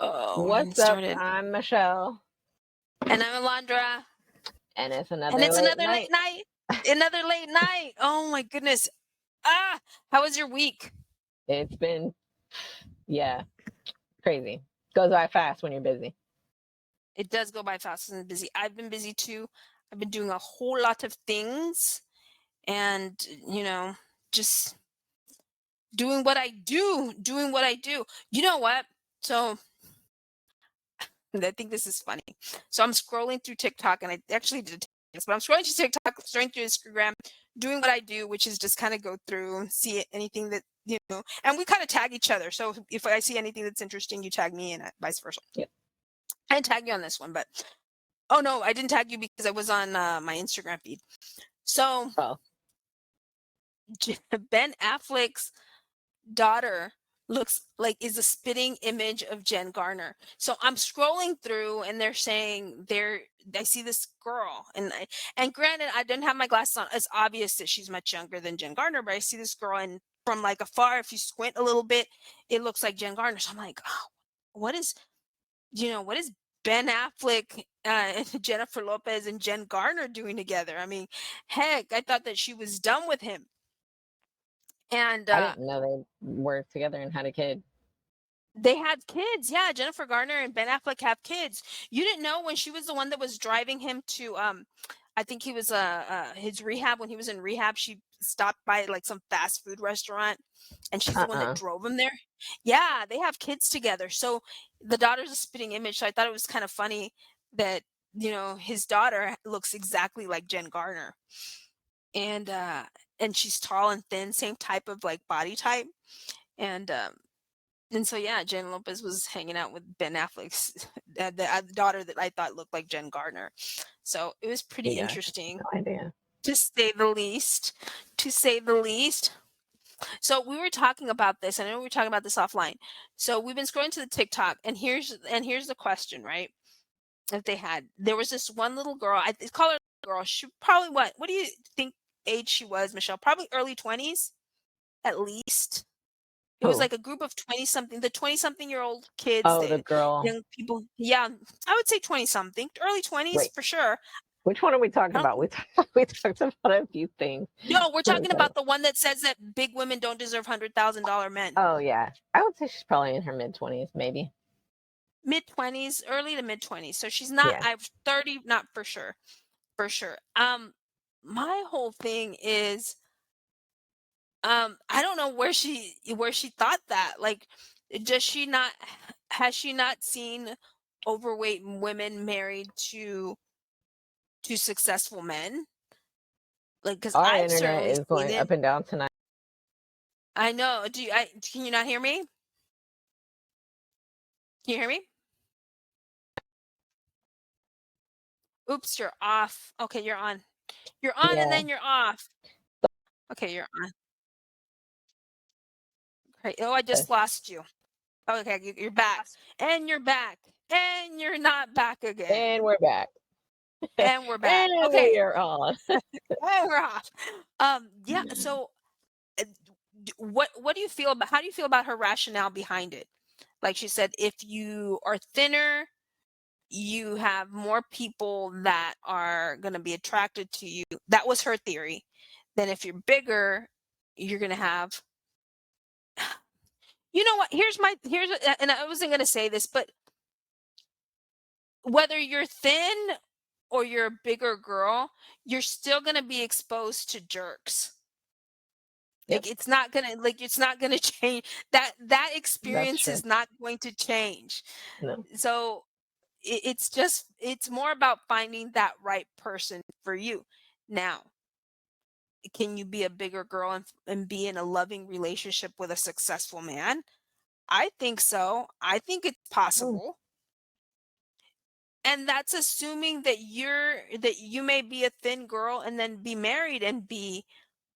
Oh, and What's up? started. I'm Michelle, And I'm Alondra. and it's And another it's late another night. late night. Another late night. Oh my goodness. How was your week? It's been, yeah, crazy. Goes by fast when you're busy. It does go by fast and busy. I've been busy too. I've been doing a whole lot of things and, just doing what I do, doing what I do. You know what? So I think this is funny. So I'm scrolling through TikTok, and I actually did this, but I'm scrolling through TikTok, scrolling through Instagram, doing what I do, which is just kind of go through and see anything that and we kind of tag each other. So if I see anything that's interesting, you tag me, and vice versa. Yep. I didn't tag you on this one, but oh no, I didn't tag you because I was on my Instagram feed. So Oh, Ben Affleck's daughter looks like is a spitting image of Jen Garner. So I'm scrolling through, and they're saying I see this girl, and granted I didn't have my glasses on. It's obvious that she's much younger than Jen Garner, but I see this girl, and from like afar, if you squint a little bit, it looks like Jen Garner. So I'm like, oh, what is Ben Affleck and Jennifer Lopez and Jen Garner doing together? I mean, heck, I thought that she was done with him. And I didn't know they worked together and had a kid. they had kids. Yeah, Jennifer Garner and Ben Affleck have kids. You didn't know when she was the one that was driving him to I think he was his rehab. When he was in rehab, she stopped by like some fast food restaurant, and she's the one that Uh-uh. drove him there. Yeah, they have kids together. So the daughter's a spitting image. So I thought it was kind of funny that, his daughter looks exactly like Jen Garner. And she's tall and thin, same type of like body type. And so yeah, Jen Lopez was hanging out with Ben Affleck's the daughter that I thought looked like Jen Garner. So it was pretty Yeah, interesting, no idea. to say the least. To say the least. So we were talking about this. I know we were talking about this offline. So we've been scrolling to the TikTok, and here's the question, right? That there was this one little girl. I call her girl. She probably what do you think age she was, Michelle? Probably early 20s at least. It was Who? like a group of 20-something-year-old kids, Oh, the that girl. young people. Yeah, I would say 20-something, early 20s Wait, for sure. which one are we talking I don't about? We talked about a few things. No, we're What are we talking talking about about? the one that says that big women don't deserve $100,000 men. Oh, yeah. I would say she's probably in her mid-20s, maybe. Mid-20s, early to mid-20s. So she's not Yeah. I've 30, not for sure. For sure. My whole thing is I don't know where she thought that. Like, does she not has she not seen overweight women married to successful men? Like, because Our I've internet certainly is seen going it. up and down tonight. I know. Can you not hear me? Can you hear me? Oops, you're off. Okay, you're on. You're on, and Yeah. then you're off. Okay, you're on. Okay. Oh, I just lost you. Okay, you're back. And you're back. And you're not back again. And we're back. And we're back. And we Okay. are on. And we're off. Yeah, so uh, what do you feel about how do you feel about her rationale behind it? Like she said, if you are thinner, you have more people that are going to be attracted to you. That was her theory. Then if you're bigger, you're going to have You know what? And I wasn't going to say this, but whether you're thin or you're a bigger girl, you're still going to be exposed to jerks. Yep, It's not gonna change. That that's experience true. is not going to change. No. So it's more about finding that right person for you. Now, can you be a bigger girl and be in a loving relationship with a successful man? I think so. I think it's Mm. possible. And that's assuming that you may be a thin girl and then be married and be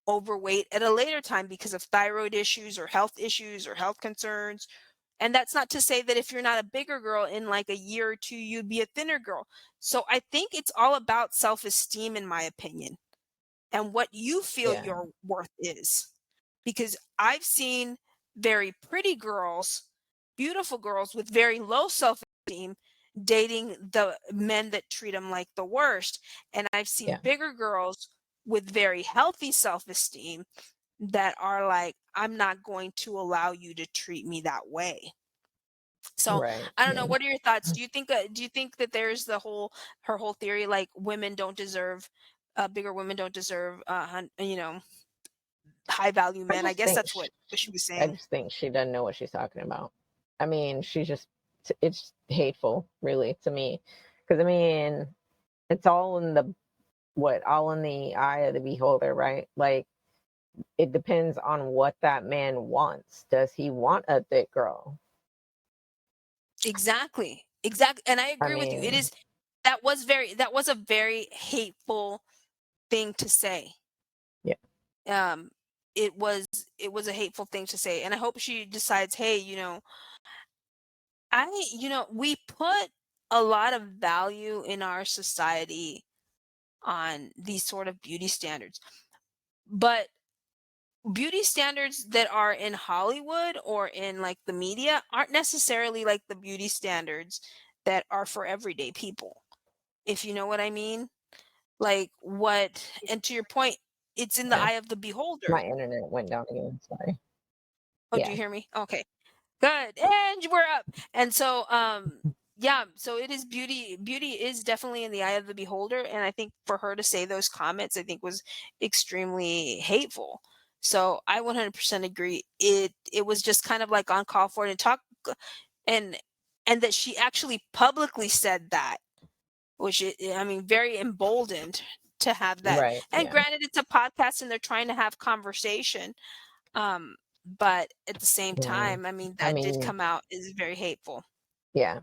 overweight at a later time because of thyroid issues or health concerns. And that's not to say that if you're not a bigger girl in like a year or two, you'd be a thinner girl. So I think it's all about self-esteem, in my opinion, and what you feel Yeah. your worth is. Because I've seen very pretty girls, beautiful girls with very low self-esteem dating the men that treat them like the worst. And I've seen Yeah. bigger girls with very healthy self-esteem that are like, I'm not going to allow you to treat me that way. So Right. I don't know. Yeah. What are your thoughts? Do you think that there's her whole theory like women don't deserve bigger women don't deserve high value I men? I just guess think that's what she was I saying. just think she doesn't know what she's talking about. I mean, it's hateful, really, to me. Because, I mean, it's all in all in the eye of the beholder, right? Like, it depends on what that man wants. Does he want a thick girl? Exactly. Exactly. And I I agree with you. It mean, is that was a very hateful thing to say. yeah, Um it was a hateful thing to say. And I hope she decides, hey, we put a lot of value in our society on these sort of beauty standards. But beauty standards that are in Hollywood or in like the media aren't necessarily like the beauty standards that are for everyday people. If you know what I mean? Like what and to your point, it's in the yeah. eye of the beholder. My internet went down again. Sorry. Oh, do Yeah, you hear me? Okay. Good. And we're up. And so yeah, so it is beauty is definitely in the eye of the beholder, and I think for her to say those comments I think was extremely hateful. So I 100% agree. It was just kind of like on call for it and talk and that she actually publicly said that, which I mean very emboldened to have that. right. And Yeah, granted it's a podcast and they're trying to have conversation, um, but at the same yeah. time, I mean, I that did mean, come out is very hateful. yeah.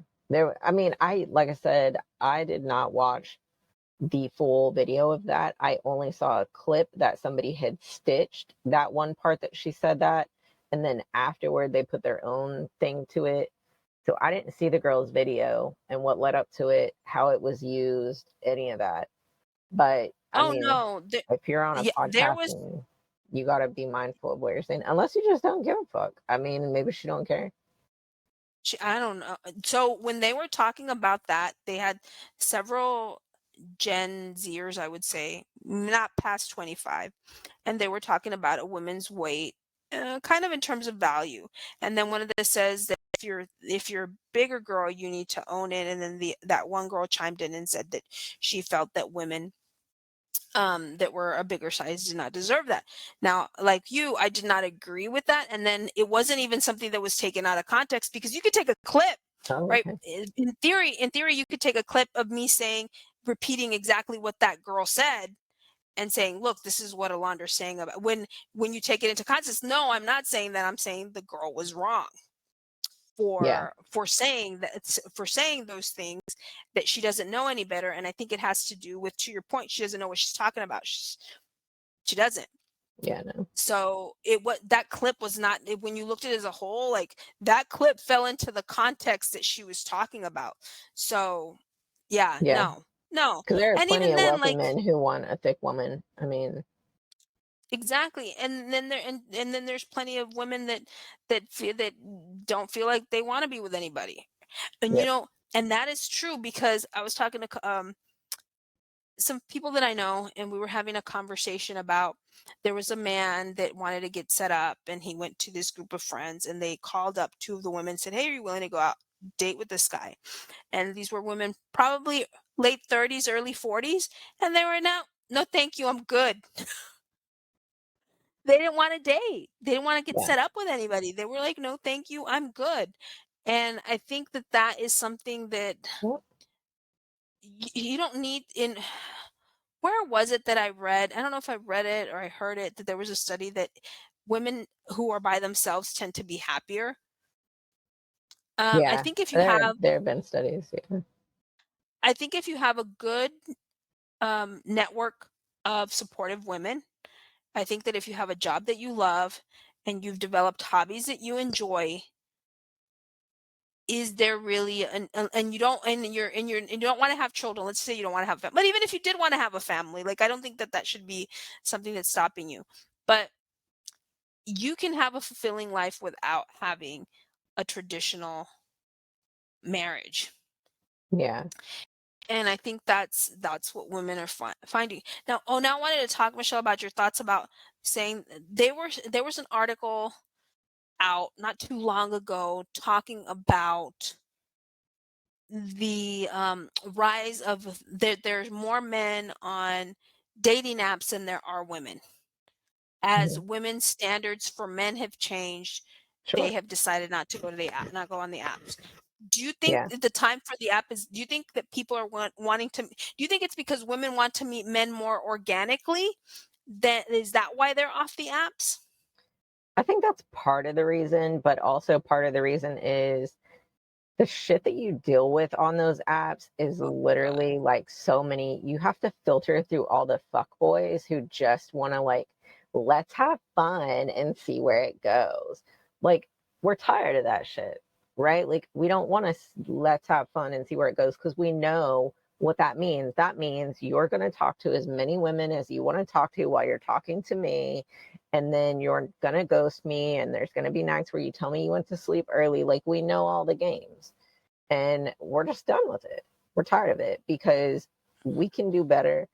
I mean, like I said, I did not watch the full video of that. I only saw a clip that somebody had stitched that one part that she said that, and then afterward they put their own thing to it. So I didn't see the girl's video and what led up to it, how it was used, any of that. But I Oh, mean, no, if you're on a yeah, there podcast, was and you got to be mindful of what you're saying, unless you just don't give a fuck. I mean, maybe she don't care. I don't know. So when they were talking about that, they had several Gen Zers, I would say, not past 25, and they were talking about a woman's weight, kind of in terms of value. And then one of them says that if you're a bigger girl, you need to own it. And then that one girl chimed in and said that she felt that women that were a bigger size did not deserve that. Now, like you, I did not agree with that. And then it wasn't even something that was taken out of context because you could take a clip, Oh, right? okay. In theory, you could take a clip of me saying, repeating exactly what that girl said and saying, look, this is what Alondra's saying about when you take it into context. No, I'm not saying that. I'm saying the girl was wrong Yeah, for saying those things, that she doesn't know any better. And I think it has to do with, to your point, she doesn't know what she's talking about. She doesn't. yeah, no, So what that clip was not when you looked at it as a whole, like that clip fell into the context that she was talking about. So yeah, yeah. no, no. Because there are And plenty even of then, wealthy like men who want a thick woman. I mean, exactly. And then there's plenty of women that don't feel like they want to be with anybody. And yep. and that is true because I was talking to some people that I know, and we were having a conversation about there was a man that wanted to get set up, and he went to this group of friends, and they called up two of the women and said, "Hey, are you willing to go out date with this guy?" And these were women probably late 30s, early 40s, and they were no, no, thank you, I'm good. They didn't want to date. They didn't want to get Yeah. set up with anybody. They were like, "No, thank you, I'm good." And I think that that is something that Well, you don't need in where was it that I read? I don't know if I read it or I heard it that there was a study that women who are by themselves tend to be happier. yeah. There have been studies. Yeah. I think if you have a good network of supportive women, I think that if you have a job that you love and you've developed hobbies that you enjoy, is there really and you don't and you don't want to have children. Let's say you don't want to have but even if you did want to have a family, like I don't think that that should be something that's stopping you. But you can have a fulfilling life without having a traditional marriage. Yeah. And I think that's what women are finding now. Oh, now I wanted to talk, Michelle, about your thoughts about saying there was an article out not too long ago talking about the rise of there's more men on dating apps than there are women. As Mhm. women's standards for men have changed, they Sure. have decided not to go to the app, not go on the apps. Do you think Yeah. that the time for the app is? Do you think that people are wanting to? Do you think it's because women want to meet men more organically? That is that why they're off the apps? I think that's part of the reason, but also part of the reason is the shit that you deal with on those apps is Oh God. literally like so many. You have to filter through all the fuck boys who just want to like, let's have fun and see where it goes. Like, we're tired of that shit, right? Like, we don't want to let's have fun and see where it goes because we know what that means. That means you're going to talk to as many women as you want to talk to while you're talking to me. And then you're going to ghost me. And there's going to be nights where you tell me you went to sleep early. Like, we know all the games and we're just done with it. We're tired of it because we can do better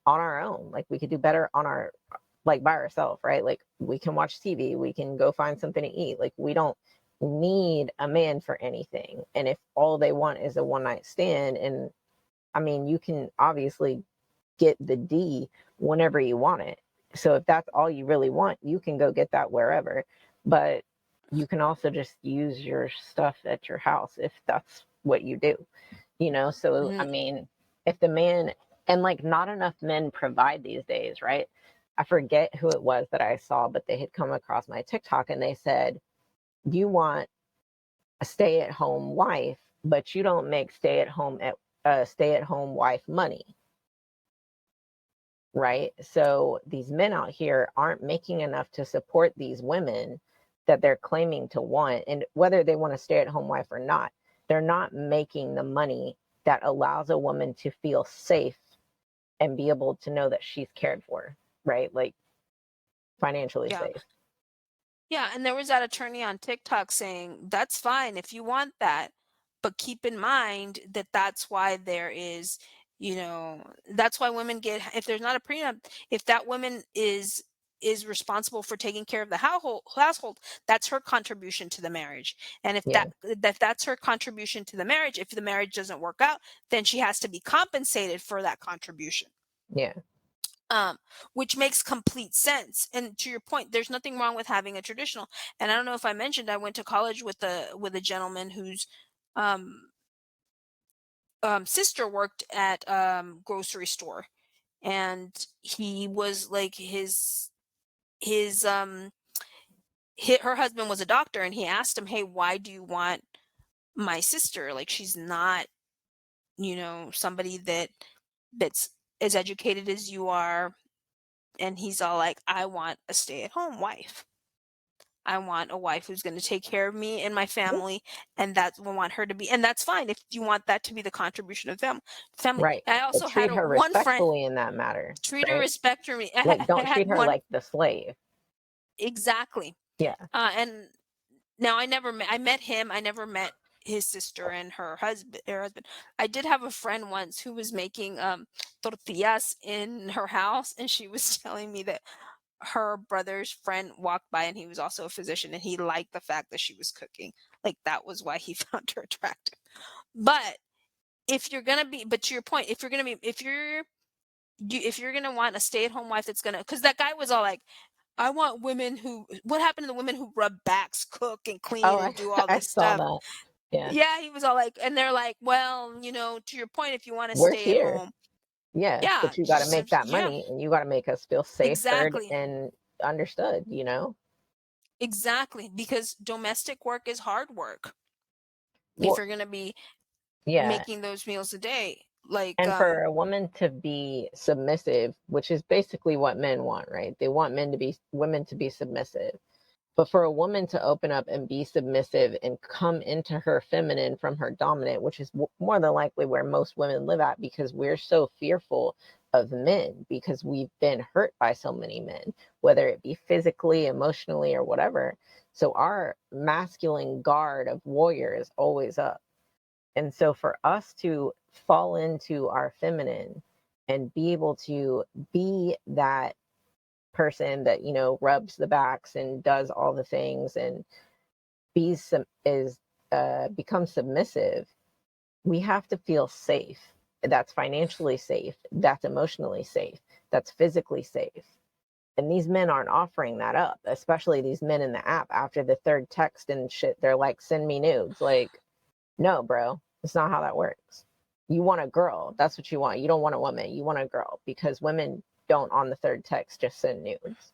on our own. Like we could do better on our like by ourselves, right? Like we can watch TV, we can go find something to eat. Like we don't need a man for anything. And if all they want is a one night stand, and I mean, you can obviously get the D whenever you want it. So if that's all you really want, you can go get that wherever. But you can also just use your stuff at your house if that's what you do, you know? So, I Mhm. mean, if the man, and like not enough men provide these days, right? I forget who it was that I saw, but they had come across my TikTok and they said, you want a stay at home wife, but you don't make stay at home wife money, right? So these men out here aren't making enough to support these women that they're claiming to want. And whether they want to stay at home wife or not, they're not making the money that allows a woman to feel safe and be able to know that she's cared for, right? Like financially Yeah. safe. Yeah, and there was that attorney on TikTok saying, "That's fine if you want that, but keep in mind that that's why there is, that's why women get if there's not a prenup, if that woman is responsible for taking care of the household, that's her contribution to the marriage. And if Yeah. that's her contribution to the marriage, if the marriage doesn't work out, then she has to be compensated for that contribution." Yeah. um, which makes complete sense. And to your point, there's nothing wrong with having a traditional. And I don't know if I mentioned I went to college with a gentleman whose um, sister worked at grocery store, and he was like her husband was a doctor, and he asked him, "Hey, why do you want my sister? Like she's not somebody that's as educated as you are." And he's all like, "I want a stay-at-home wife. I want a wife who's going to take care of me and my Yeah. family, and that's what I want her to be." And that's fine if you want that to be the contribution of family. Right. And I But also had treat a her one friend respectfully in that matter, treat her right? respect her me. Like I don't treat had her one like the slave. exactly. Yeah. And now I met him. I never met his sister and her husband. I did have a friend once who was making tortillas in her house, and she was telling me that her brother's friend walked by, and he was also a physician, and he liked the fact that she was cooking. Like that was why he found her attractive. But but to your point, if you're gonna want a stay-at-home wife that's gonna, because that guy was all like, "I want women who, what happened to the women who rub backs, cook and clean Oh, and do all I this saw stuff?" that. Yeah. Yeah, he was all like, and they're like, "Well, to your point, if you want to We're stay at here. home, Yeah, yeah, but you got to just make that yeah, money and you got to make us feel safe, heard, exactly, and understood, you know? exactly, because domestic work is hard work if Well, you're gonna be yeah. making those meals a day." Like, And for a woman to be submissive, which is basically what men want, right? They want women to be submissive. But for a woman to open up and be submissive and come into her feminine from her dominant, which is more than likely where most women live at because we're so fearful of men because we've been hurt by so many men, whether it be physically, emotionally, or whatever. So our masculine guard of warrior is always up. And so for us to fall into our feminine and be able to be that person that, rubs the backs and does all the things and be some is become submissive, we have to feel safe. That's financially safe, that's emotionally safe, that's physically safe. And these men aren't offering that up, especially these men in the app. After the third text and shit, they're like, send me nudes. Like, no, bro, it's not how that works. You want a girl. That's what you want. You don't want a woman. You want a girl, because women don't on the third text just send nudes.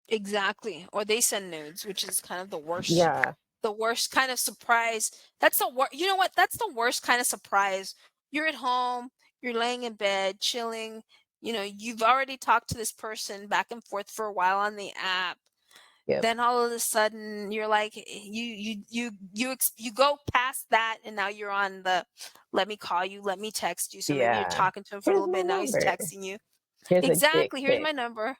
Exactly. Or they send nudes, which is kind of Yeah. the worst kind of surprise. That's the worst. You know what? That's the worst kind of surprise. You're at home, you're laying in bed, chilling. You've already talked to this person back and forth for a while on the app. Yep. Then all of a sudden you're like you go past that, and now you're on the let me call you, let me text you. So maybe you're Yeah. talking to him for a Here's little my bit, now he's number. texting you. Here's a dick Exactly. Here's pic. my number.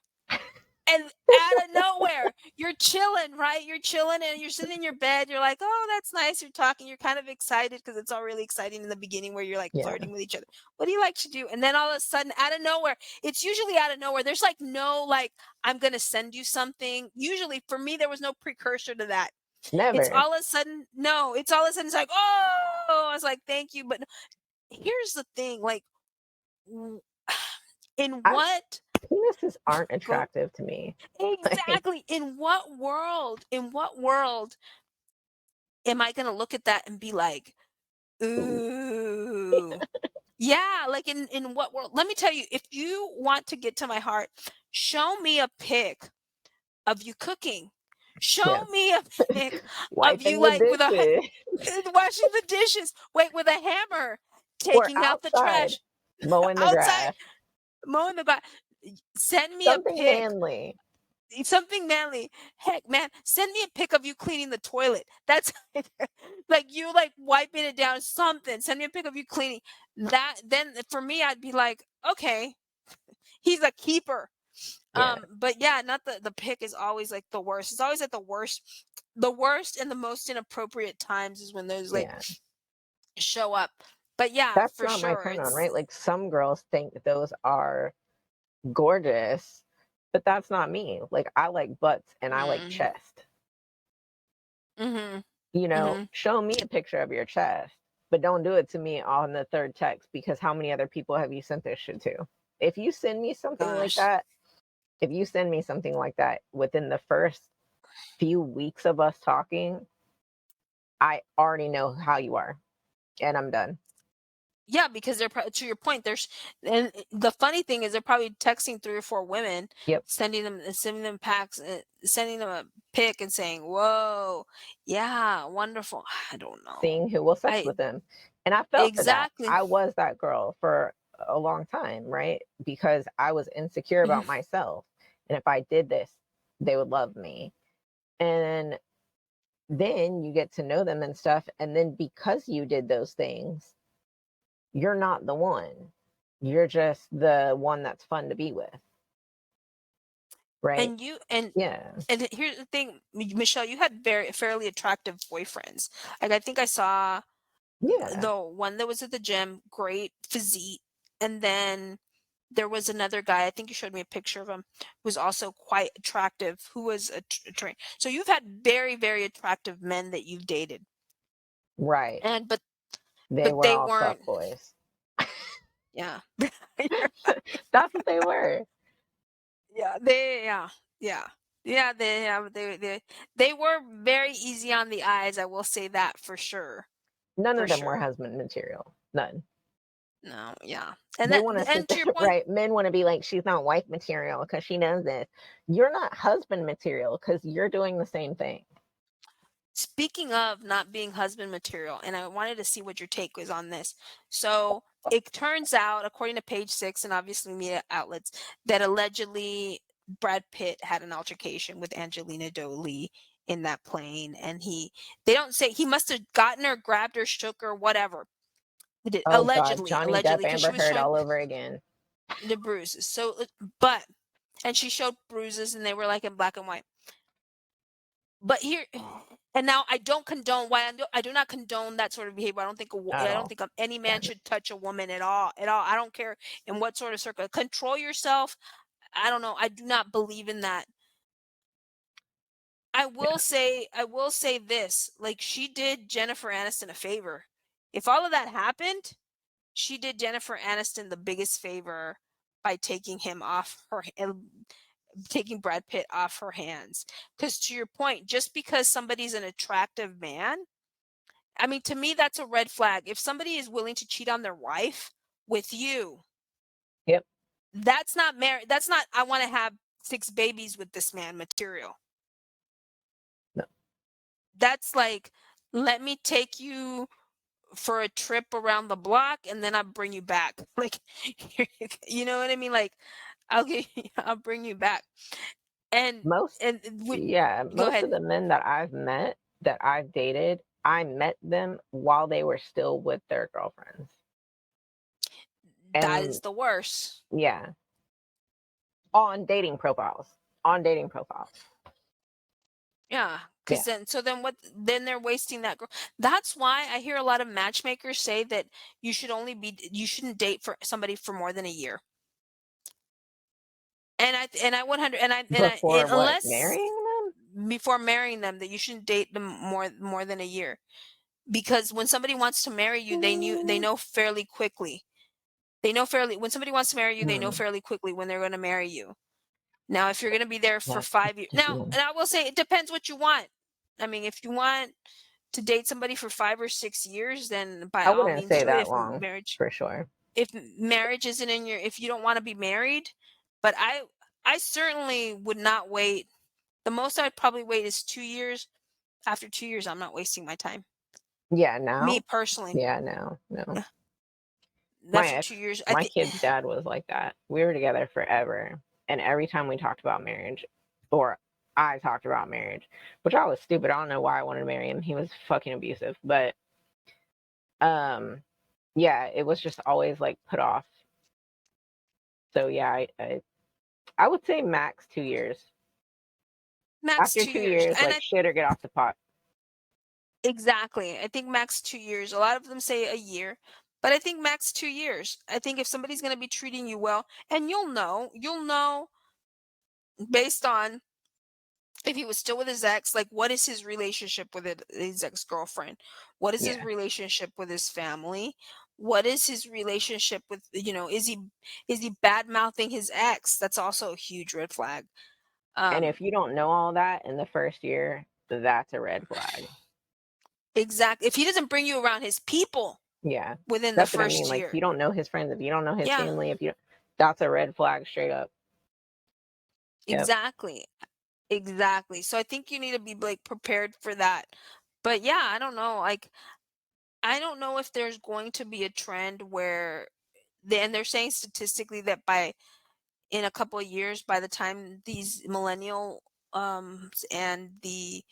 And out of nowhere, you're chilling, right? You're chilling and you're sitting in your bed. You're like, oh, that's nice. You're talking. You're kind of excited because it's all really exciting in the beginning where you're like Yeah. flirting with each other. What do you like to do? And then all of a sudden, out of nowhere, it's usually out of nowhere. There's like no, like, I'm going to send you something. Usually for me, there was no precursor to that. It's Never. all of a sudden, no, it's all of a sudden, it's like, oh, I was like, thank you. But here's the thing, like, in I what, Penises aren't go, attractive to me. Like, exactly. In what world am I gonna look at that and be like, ooh, ooh? Yeah, like in what world? Let me tell you, if you want to get to my heart, show me a pic of you cooking. Show yes. me a pic of you Wiping the like with a dishes. washing the dishes. Wait, with a hammer, Or taking out the outside trash, mowing the outside grass. mowing the grass. Send me a Something pic. manly. Something manly. Heck, man, send me a pic of you cleaning the toilet. That's like you like wiping it down. Something. Send me a pic of you cleaning. That then for me, I'd be like, okay, he's a keeper. Yeah. But yeah, not the pic is always like the worst. It's always at the worst and the most inappropriate times is when those like Yeah. show up. But yeah, That's for not my sure, turn on, it's right? Like some girls think those are gorgeous, but that's not me. Like I like butts and I like mm, chest. mhm, mhm. Show me a picture of your chest, but don't do it to me on the third text, because how many other people have you sent this shit to? If you send me something like Gosh. that, if you send me something like that within the first few weeks of us talking, I already know how you are and I'm done. Yeah, because they're to your point. There's and the funny thing is they're probably texting 3 or 4 women, Yep. sending them packs, sending them a pic and saying, "Whoa, yeah, wonderful." I don't know. Seeing who will sex I with them. And I fell for that. exactly. I was that girl for a long time, right? Because I was insecure Mhm. about myself. And if I did this, they would love me. And then you get to know them and stuff. And then because you did those things, you're not the one. You're just the one that's fun to be with, right? And you and Yeah. and here's the thing, Michelle, you had very fairly attractive boyfriends. Like I think I saw Yeah. the one that was at the gym, great physique, and then there was another guy, I think you showed me a picture of him, who was also quite attractive, who was a train. So you've had very, very attractive men that you've dated. Right. And They but were they all fuck weren't, boys. yeah. That's what they were. Yeah, yeah. They were very easy on the eyes, I will say that for sure. None For of them were sure. husband material. None. No, yeah. And They that want to sit and to there, your point, right? Men want to be like, she's not wife material because she knows this. You're not husband material because you're doing the same thing. speaking of not being husband material, and I wanted to see what your take was on this. So it turns out, according to Page Six and obviously media outlets, that allegedly Brad Pitt had an altercation with Angelina Jolie in that plane, and they don't say he must have gotten her, grabbed her, shook her, whatever. He did Oh God, allegedly, Johnny Depp, allegedly, because she Amber was Heard showing all over again. the bruises. So, but and she showed bruises, and they were like in black and white. But here, and now I don't condone why I do not condone that sort of behavior. at I don't all. think any Yeah, man should touch a woman at all, at all. I don't care in what sort of circle. Control yourself. I don't know. I do not believe in that. yeah. I will say this, like, she did Jennifer Aniston a favor. If all of that happened, she did Jennifer Aniston the biggest favor by taking him off her taking Brad Pitt off her hands. Because to your point, just because somebody's an attractive man, I mean, to me, that's a red flag. If somebody is willing to cheat on their wife with you, Yep. that's not marriage. That's not, I want to have 6 babies with this man material. No. That's like, let me take you for a trip around the block and then I'll bring you back. Like, you know what I mean? Like, I'll bring you back. And, Most and when, Yeah, go most of ahead. the men that I've met, that I've dated, I met them while they were still with their girlfriends. That is And the worst. yeah, on dating profiles. On dating profiles. Yeah, Yeah. because then what? Then they're wasting that girl. That's why I hear a lot of matchmakers say that you shouldn't date for somebody for more than a year. And I 100 Before what? unless Marrying them? before marrying them, that you shouldn't date them more than a year, because when somebody wants to marry you, they Mm, know fairly quickly. They know fairly when somebody wants to marry you, they know hmm, fairly quickly when they're going to marry you. Now, if you're going to be there for that's 5 years, now, interesting. and I will say it depends what you want. I mean, if you want to date somebody for 5 or 6 years, then by I all wouldn't means say do it. that long, for sure. If marriage isn't in your, if you don't want to be married, but I certainly would not wait. The most I'd probably wait is 2 years. After 2 years, I'm not wasting my time. Yeah, Me now? personally, Yeah, no, no. yeah. My After ex, 2 years, I my think. kid's dad was like that. We were together forever. And every time we talked about marriage, or I talked about marriage, which I was stupid. I don't know why I wanted to marry him. He was fucking abusive. But um yeah, it was just always like put off. So yeah, I would say max 2 years. Max After two two years, years, and like shit or get off the pot. exactly. I think max 2 years. A lot of them say a year, but I think max 2 years. I think if somebody's going to be treating you well, and you'll know based on if he was still with his ex, like, what is his relationship with his ex-girlfriend? What is his Yeah. relationship with his family? What is his relationship with, is he bad mouthing his ex? That's also a huge red flag. And Um, if you don't know all that in the first year, that's a red flag. exactly. If he doesn't bring you around his people Yeah. within the That's what I mean. first Like if year. you don't know his friends, if you don't know his Yeah, family, if you that's a red flag straight up. Yep. exactly. Exactly. So I think you need to be like prepared for that. But yeah, I don't know. Like, I don't know if there's going to be a trend where and they're saying statistically that by in a couple of years, by the time these millennial and the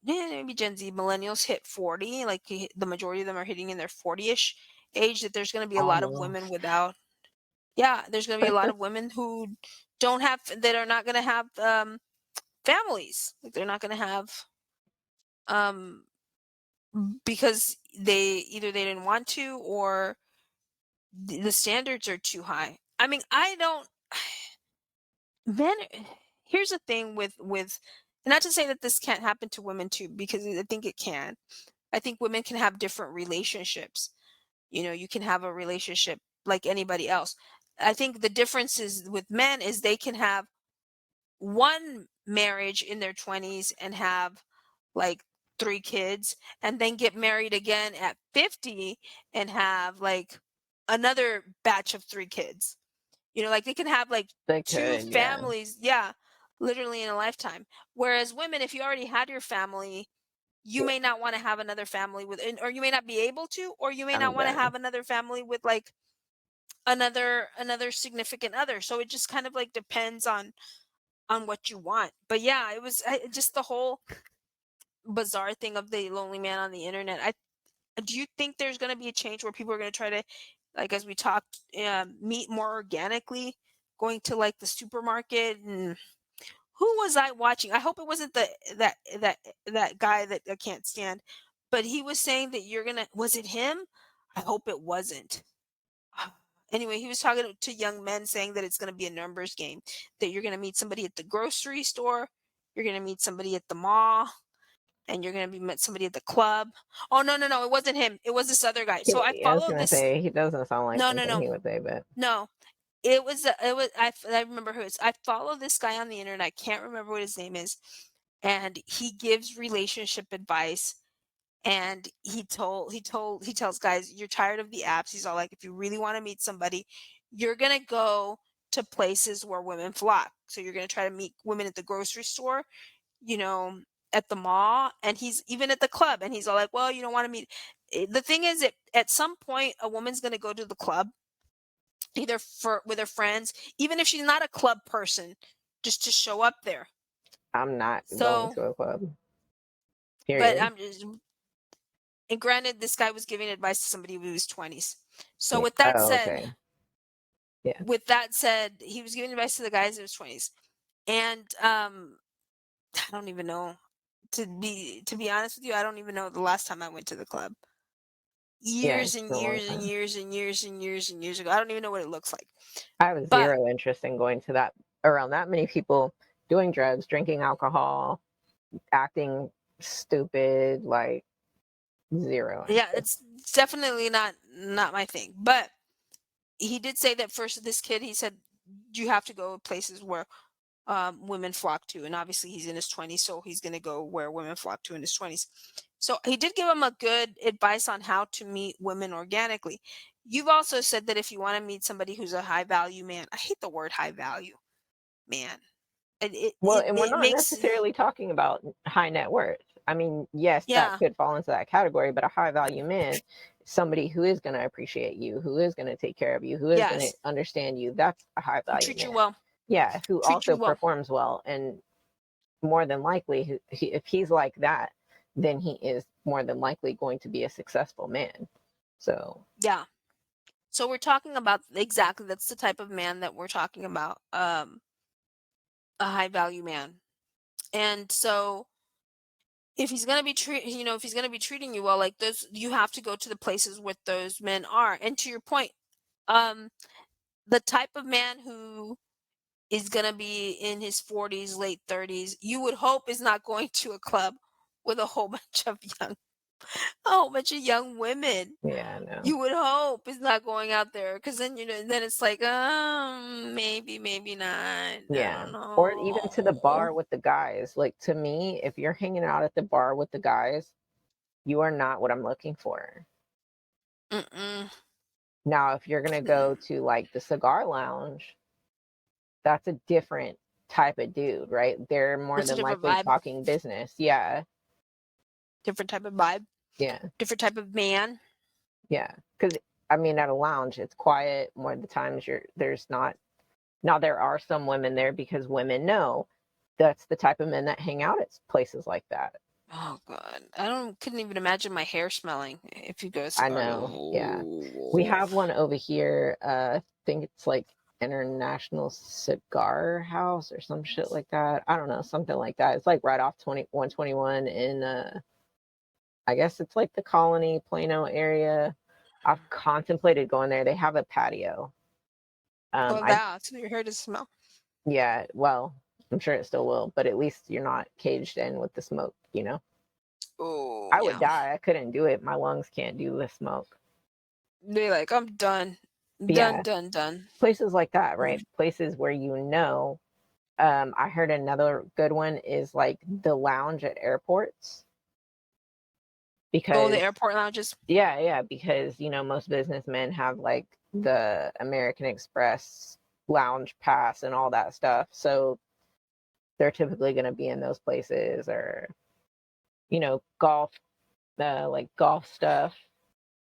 maybe Gen Z millennials hit 40, like the majority of them are hitting in their 40ish age, that there's going to be a lot of women Almost. without, yeah, there's going to be a lot of women who don't have, that are not going to have families. Like, they're not going to have um because they didn't want to, or the standards are too high. I mean, I don't men here's the thing with not to say that this can't happen to women too, because I think it can. I think women can have different relationships. You can have a relationship like anybody else. I think the difference is with men is they can have one marriage in their 20s and have like 3 kids, and then get married again at 50 and have like another batch of 3 kids. Like, they can have like They two could, yeah. families, yeah, literally in a lifetime. Whereas women, if you already had your family, you may not want to have another family or you may not be able to, or you may not I'm want to done. have another family with like another significant other. So it just kind of like depends on what you want. But yeah, it was just the whole bizarre thing of the lonely man on the internet. Do you think there's going to be a change where people are going to try to, like, as we talked, meet more organically, going to like the supermarket and who was I watching? I hope it wasn't that guy that I can't stand, but he was saying that you're gonna. Was it him? I hope it wasn't. Anyway, he was talking to young men saying that it's going to be a numbers game, that you're going to meet somebody at the grocery store, you're going to meet somebody at the mall, and you're going to meet somebody at the club. Oh, no, no, no, it wasn't him. It was this other guy. So I I was follow gonna this. say he doesn't sound like No, no, something no, he would say, but no. I remember who it is. I follow this guy on the internet. I can't remember what his name is. And he gives relationship advice, and he tells guys, you're tired of the apps. He's all like, if you really want to meet somebody, you're gonna go to places where women flock. So you're gonna try to meet women at the grocery store, you know, at the mall, and he's even at the club, and he's all like, well, you don't want to meet. The thing is that at some point a woman's gonna go to the club, either for with her friends, even if she's not a club person, just to show up there. I'm not going So, to a club. but Period. I'm just, and granted, this guy was giving advice to somebody who was 20s. So Yeah. Oh, okay. Yeah. he was giving advice to the guys in his 20s. And I don't even know, to be honest with you, I don't even know the last time I went to the club. Yeah, Years it's and been a long years and time. years and years and years and years ago. I don't even know what it looks like. I have But zero interest in going to that around that many people doing drugs, drinking alcohol, acting stupid, like zero yeah, interest. it's definitely not my thing. But he did say that first, this kid, he said you have to go places where women flock to, and obviously he's in his 20s, so he's going to go where women flock to in his 20s. So he did give him a good advice on how to meet women organically. You've also said that if you want to meet somebody who's a high value man, I hate the word high value man. Well, and we're It not makes, necessarily talking about high net worth. I mean, yes, that yeah, could fall into that category, but a high value man, somebody who is going to appreciate you, who is going to take care of you, who is going to yes, understand you, that's a high value treat you man. well, Yeah, who treat you also well. performs well. And more than likely, if he's like that, then he is more than likely going to be a successful man. So, Yeah. So we're talking about exactly, that's the type of man that we're talking about, a high value man. And so if he's gonna be if he's gonna be treating you well, like those, you have to go to the places where those men are. And to your point, um, the type of man who is gonna be in his 40s, late 30s, you would hope is not going to a club with a whole bunch of young women. yeah, no. You would hope it's not going out there, because then then it's like, maybe, maybe not. I Yeah. don't Or even to the know. bar with the guys. Like, to me, if you're hanging out at the bar with the guys, you are not what I'm looking for. Mm-mm. Now, if you're going to go to like the cigar lounge, that's a different type of dude, right? They're more It's a than different likely vibe, talking business. Yeah. different type of vibe, Yeah. different type of man. Yeah. Because, I mean, at a lounge, it's quiet. More of the times, there's not. Now, there are some women there because women know that's the type of men that hang out at places like that. Oh god, I don't couldn't even imagine my hair smelling if you go to a I cigar. know. Yeah. We have one over here. I think it's like International Cigar House or some shit like that. I don't know, something like that. It's like right off 121 in I guess it's like the Colony Plano area. I've contemplated going there. They have a patio. Well, I that's your hair to smell. Yeah, well, I'm sure it still will, but at least you're not caged in with the smoke, you know? Oh I would yeah, die. I couldn't do it. My lungs can't do the smoke. they like, I'm done, But done, yeah, done, done. places like that, Mhm. right? Places where you know. I heard another good one is like the lounge at airports Oh, the because airport lounges. yeah, because most businessmen have like the American Express lounge pass and all that stuff. So they're typically going to be in those places or golf like golf stuff,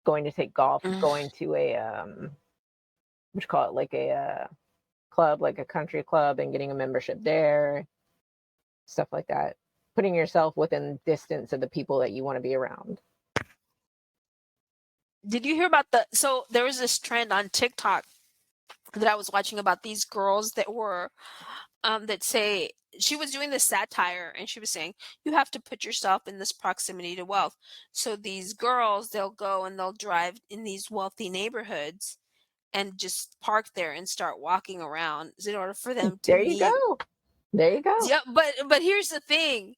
going to take golf, Mm. going to a what you call it, like a club, like a country club, and getting a membership there, stuff like that. Putting yourself within distance of the people that you want to be around. Did you hear about so there was this trend on TikTok that I was watching about these girls that were that say she was doing this satire, and she was saying you have to put yourself in this proximity to wealth. So these girls, they'll go and they'll drive in these wealthy neighborhoods and just park there and start walking around in order for them to There you meet. go. There you go. Yeah, but here's the thing.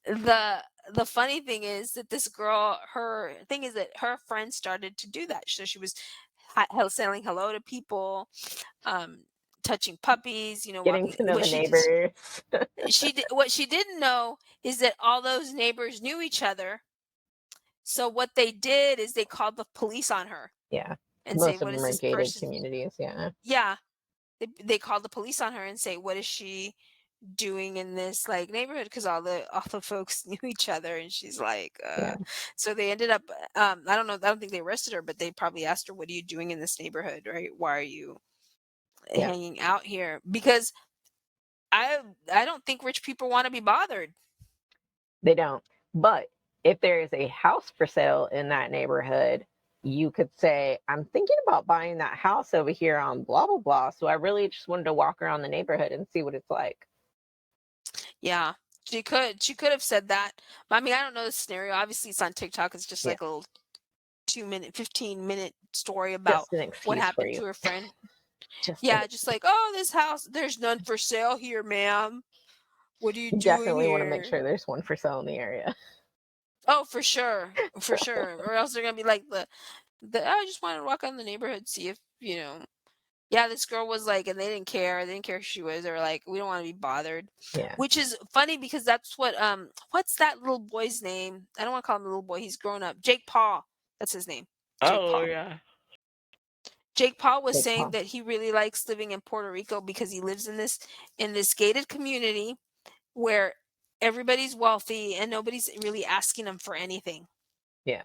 The funny thing is that this girl, her thing is that her friends started to do that. So she was saying hello to people, um, touching puppies, Getting walking. to know the neighbors. What she didn't know is that all those neighbors knew each other. So what they did is they called the police on her Yeah. and say, Most of "What them is are this gated person?" communities. Yeah. Yeah, they called the police on her and say, "What is she doing in this like neighborhood?" Because all the folks knew each other, and she's like, Yeah. So they ended up. I don't know. I don't think they arrested her, but they probably asked her, "What are you doing in this neighborhood? Right? Why are you Yeah. hanging out here?" Because I I don't think rich people want to be bothered. They don't. But if there is a house for sale in that neighborhood, you could say, I'm thinking about buying that house over here on blah, blah, blah. So I really just wanted to walk around the neighborhood and see what it's like. Yeah, she could have said that. But I mean, I don't know the scenario. Obviously, it's on TikTok. It's just Yeah. like a little 2 minute, 15-minute story about Just an what excuse for happened you. to her friend. Just an Yeah, just like, oh, this house, there's none for sale here, ma'am. What are you You doing definitely want to make here? sure there's one for sale in the area. Oh, for sure, for sure. Or else they're gonna be like the I just wanted to walk on the neighborhood, see if Yeah, this girl was like, and they didn't care. They didn't care who she was. They were like, we don't want to be bothered. Yeah. Which is funny because that's what's that little boy's name? I don't want to call him a little boy. He's grown up. Jake Paul. That's his name. Jake Oh Paul. yeah. Jake Paul was Big saying Paul. that he really likes living in Puerto Rico because he lives in this gated community where everybody's wealthy and nobody's really asking him for anything. Yeah.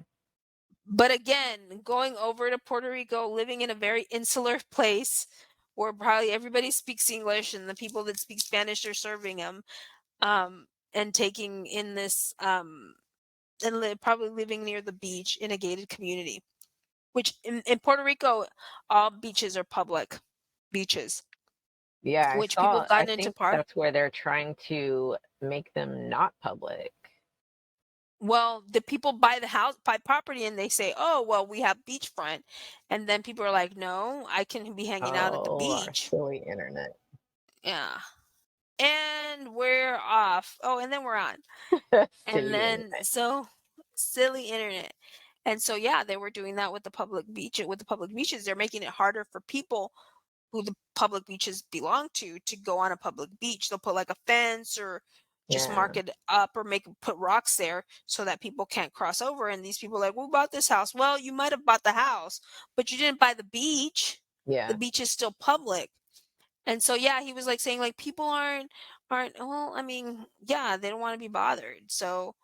But again, going over to Puerto Rico, living in a very insular place where probably everybody speaks English and the people that speak Spanish are serving him, and taking in this, and probably living near the beach in a gated community, which in Puerto Rico, all beaches are public beaches, Yeah. which people have I gotten into think part. that's where they're trying to make them not public. Well, the people buy the house, buy property, and they say, "Oh, well, we have beachfront," and then people are like, "No, I can be hanging out at the Oh, our beach." silly internet. Yeah. And we're off. Oh, and then we're on. And Silly then internet. so silly internet. And so yeah, they were doing that with the public beaches. They're making it harder for people who the public beaches belong to go on a public beach. They'll put like a fence or just Yeah. mark it up or put rocks there so that people can't cross over. And these people are like, "We bought this house." Well, you might have bought the house, but you didn't buy the beach. The Yeah. beach is still public. And so yeah, he was like saying like people aren't well, I mean, yeah, they don't want to be bothered. So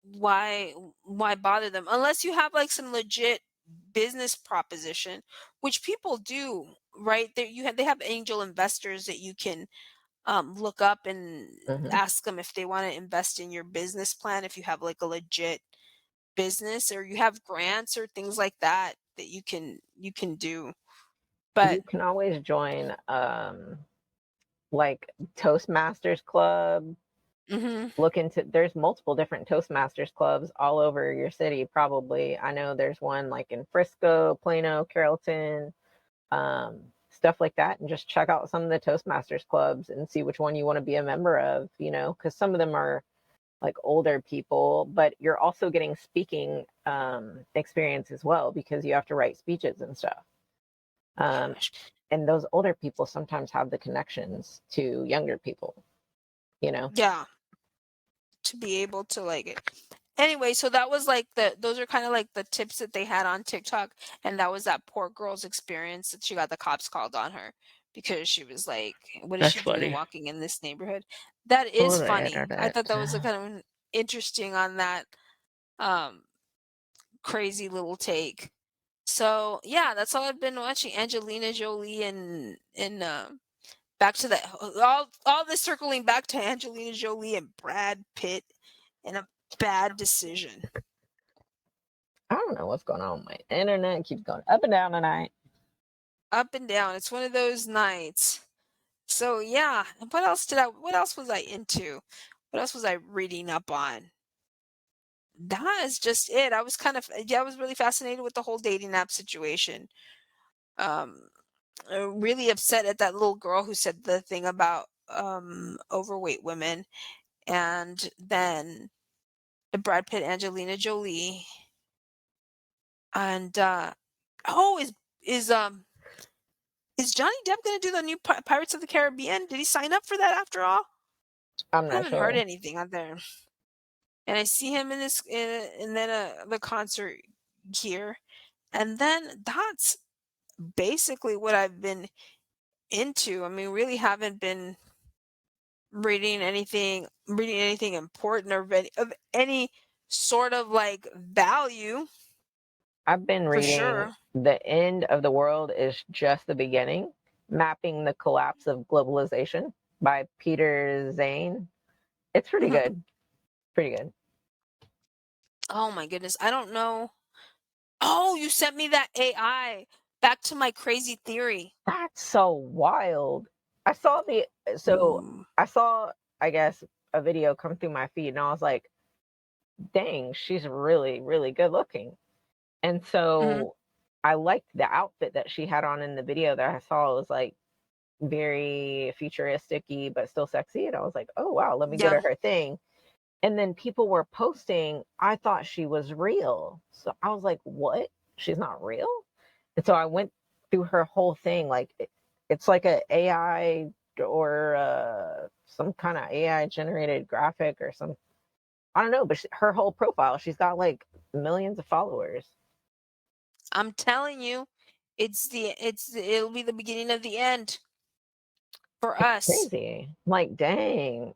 why why bother them unless you have like some legit business proposition, which people do, right? They have angel investors that you can look up and Hmm. ask them if they want to invest in your business plan if you have like a legit business or you have grants or things like that that you can do. But You can always join like Toastmasters Club. mhm, Look into There's multiple different Toastmasters clubs all over your city, probably. I know there's one like in Frisco, Plano, Carrollton, stuff like that, and just check out some of the Toastmasters clubs and see which one you want to be a member of, because some of them are like older people, but you're also getting speaking experience as well because you have to write speeches and stuff. Um, gosh. and those older people sometimes have the connections to younger people, you know? Yeah, to be able to like it. Anyway, so that was like those are kind of like the tips that they had on TikTok, and that was that poor girl's experience that she got the cops called on her because she was like, "What is That's she doing funny. walking in this neighborhood?" That Oh, is the funny. I internet. thought that was a kind of interesting on that um crazy little take. So yeah, that's all I've been watching. Angelina Jolie and back to the all this circling back to Angelina Jolie and Brad Pitt and a bad decision. I don't know what's going on with my internet. It keeps going up and down tonight. Up and down. It's one of those nights. So yeah, what else was I into? What else was I reading up on? That is just it. I was kind of yeah, I was really fascinated with the whole dating app situation. Um really upset at that little girl who said the thing about overweight women, and then the Brad Pitt Angelina Jolie, and oh, is Johnny Depp going to do the new Pirates of the Caribbean? Did he sign up for that after all? I'm I not haven't heard sure. anything on there. And I see him in this and then the concert here. And then that's basically what I've been into. I mean, really haven't been reading anything important or of any sort of like value I've been for reading sure. The End of the World is Just the Beginning, Mapping the Collapse of Globalization by Peter Zane. It's pretty good. Pretty good. Oh my goodness. I don't know. Oh, you sent me that AI. Back to my crazy theory. That's so wild. I saw the so Ooh. I saw, I guess, a video come through my feed and I was like, dang, she's really, really good looking. And Hmm. so I liked the outfit that she had on in the video that I saw. It was like very futuristic y, but still sexy. And I was like, oh wow, let me get Yeah. her thing. And then people were posting, I thought she was real. So I was like, what? She's not real? And so I went through her whole thing. Like it's like a AI or some kind of AI generated graphic or some, I don't know, but her whole profile, she's got like millions of followers. I'm telling you, it'll be the beginning of the end for us. Crazy. Like, dang.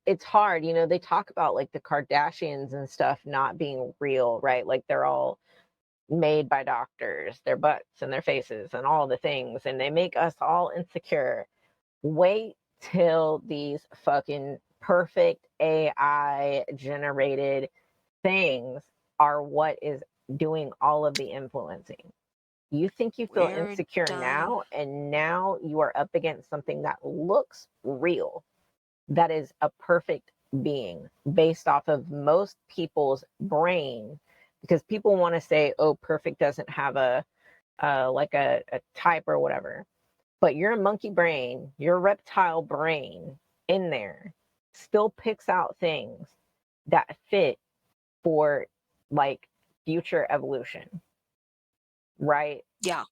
It's hard. You know, they talk about like the Kardashians and stuff not being real, right? Like they're all made by doctors, their butts and their faces and all the things, and they make us all insecure. Wait till these fucking perfect AI generated things are what is doing all of the influencing. You think you feel We're insecure done. now, and now you are up against something that looks real, that is a perfect being based off of most people's brain. Because people want to say, oh, perfect doesn't have like a type or whatever, but your monkey brain, your reptile brain in there still picks out things that fit for like future evolution, right? Yeah.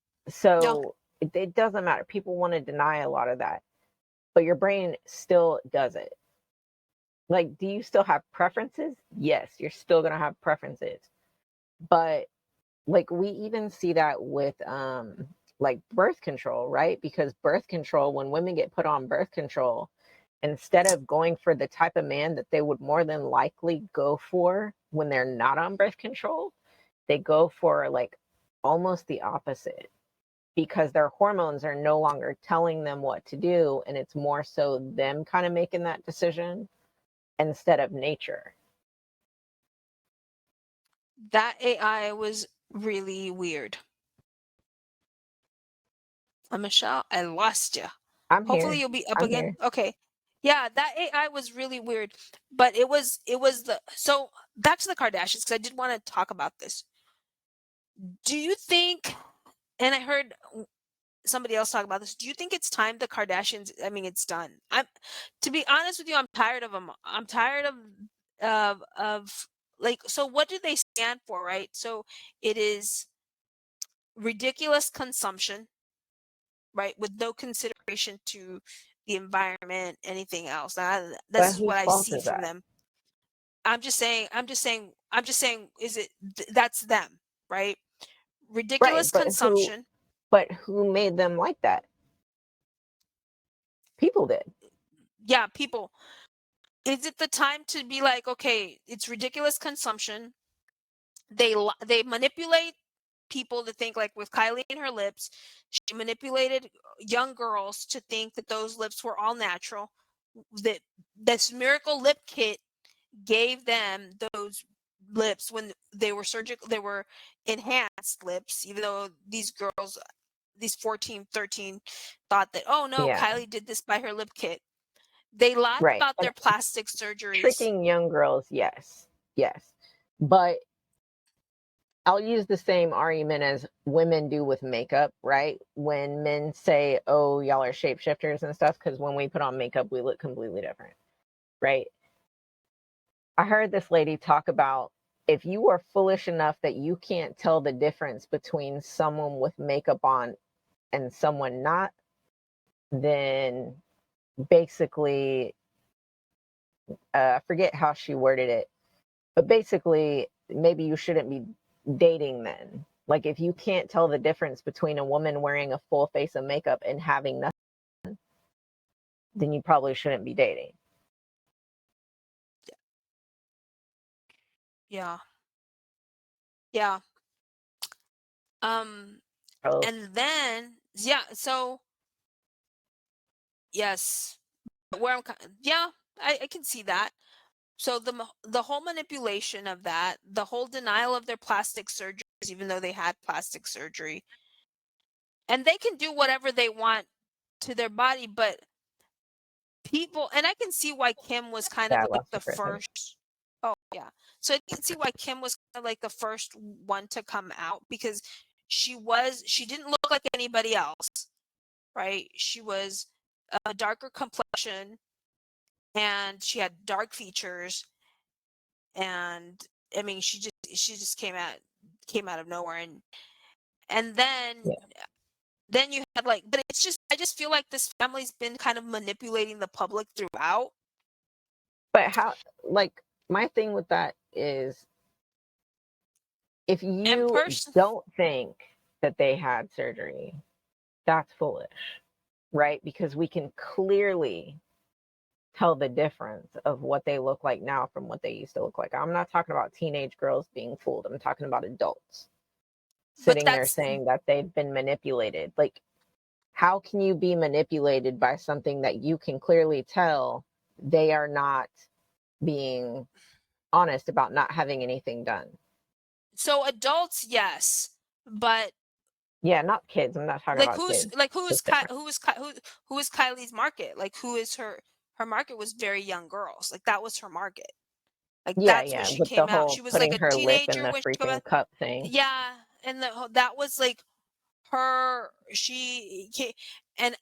Yeah. So it doesn't matter. People want to deny a lot of that, but your brain still does it. Like, do you still have preferences? Yes, you're still going to have preferences. But like we even see that with like birth control, right? Because birth control, when women get put on birth control, instead of going for the type of man that they would more than likely go for when they're not on birth control, they go for like almost the opposite, because their hormones are no longer telling them what to do, and it's more so them kind of making that decision instead of nature. That AI was really weird. Michelle, I lost you. I'm Hopefully here. you'll be up I'm again. here. Okay. Yeah, that AI was really weird, but it was the so back to the Kardashians because I did want to talk about this. Do you think? And I heard somebody else talk about this. Do you think it's time the Kardashians? I mean, it's done. To be honest with you, I'm tired of them. I'm tired of like. So what do they stand for, right? So it is ridiculous consumption, right, with no consideration to the environment, anything else. This But is what whose I fault see is from that? them. I'm just saying, is it that's them, right? Right, Ridiculous but who? consumption. But who made them like that? People did. Yeah, people. Is it the time to be like, okay, it's ridiculous consumption. They manipulate people to think like with Kylie and her lips, she manipulated young girls to think that those lips were all natural. That this miracle lip kit gave them those lips when they were surgical, they were enhanced lips, even though these girls these 14, 13 thought that, oh no, Yeah, Kylie did this by her lip kit. They lied right. about And their plastic surgeries. tricking young girls, yes, yes. But I'll use the same argument as women do with makeup, right? When men say, "Oh, y'all are shapeshifters and stuff," because when we put on makeup, we look completely different, right? I heard this lady talk about if you are foolish enough that you can't tell the difference between someone with makeup on and someone not, then basically, I forget how she worded it, but basically, maybe you shouldn't be dating men. Like, if you can't tell the difference between a woman wearing a full face of makeup and having nothing, then you probably shouldn't be dating. Yeah. Yeah. Um, Girls, and then, yeah, so yes, where yeah, I can see that. So the whole manipulation of that, the whole denial of their plastic surgeries, even though they had plastic surgery, and they can do whatever they want to their body, but people, and I can see why Kim was kind of yeah, I like lost you the for a second. first. Oh yeah, so I can see why Kim was kind of like the first one to come out because she didn't look like anybody else, right? She was a darker complexion and she had dark features, and I mean she just came out of nowhere, and Yeah. then you had like, but it's just, I just feel like this family's been kind of manipulating the public throughout. But how, like, my thing with that is if And you person don't think that they had surgery, that's foolish, right? Because we can clearly tell the difference of what they look like now from what they used to look like. I'm not talking about teenage girls being fooled. I'm talking about adults but sitting there that's saying that they've been manipulated. Like, how can you be manipulated by something that you can clearly tell they are not being honest about not having anything done? so adults, yes, but Yeah, not kids. I'm not talking like about kids. who's It's different. who is Kylie's market? Like who is her market was very young girls. Like that was her market. Like Yeah, that's what yeah, she with the came out. whole She was like putting a her lip in teenager the when she came out. freaking cup thing. Yeah, and that was like her and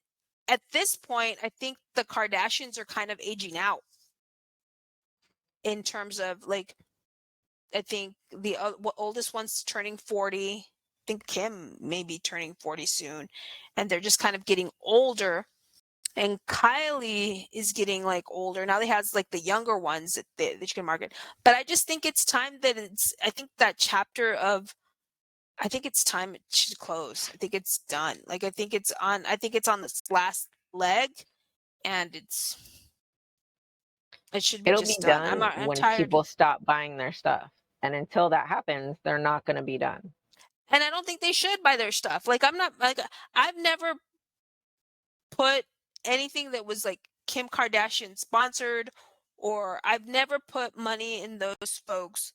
at this point, I think the Kardashians are kind of aging out in terms of like I think the oldest one's turning 40. I think Kim may be turning 40 soon, and they're just kind of getting older. And Kylie is getting like older now. They has like the younger ones that you can market. But I just think it's time that it's. I think that chapter of. I think it's time it should close. I think it's done. Like I think it's on. I think it's on this last leg, and it should be It'll be just done. done I'm when tired. people stop buying their stuff. And until that happens, they're not going to be done. And I don't think they should buy their stuff. Like I'm not like I've never put anything that was like Kim Kardashian sponsored, or I've never put money in those folks'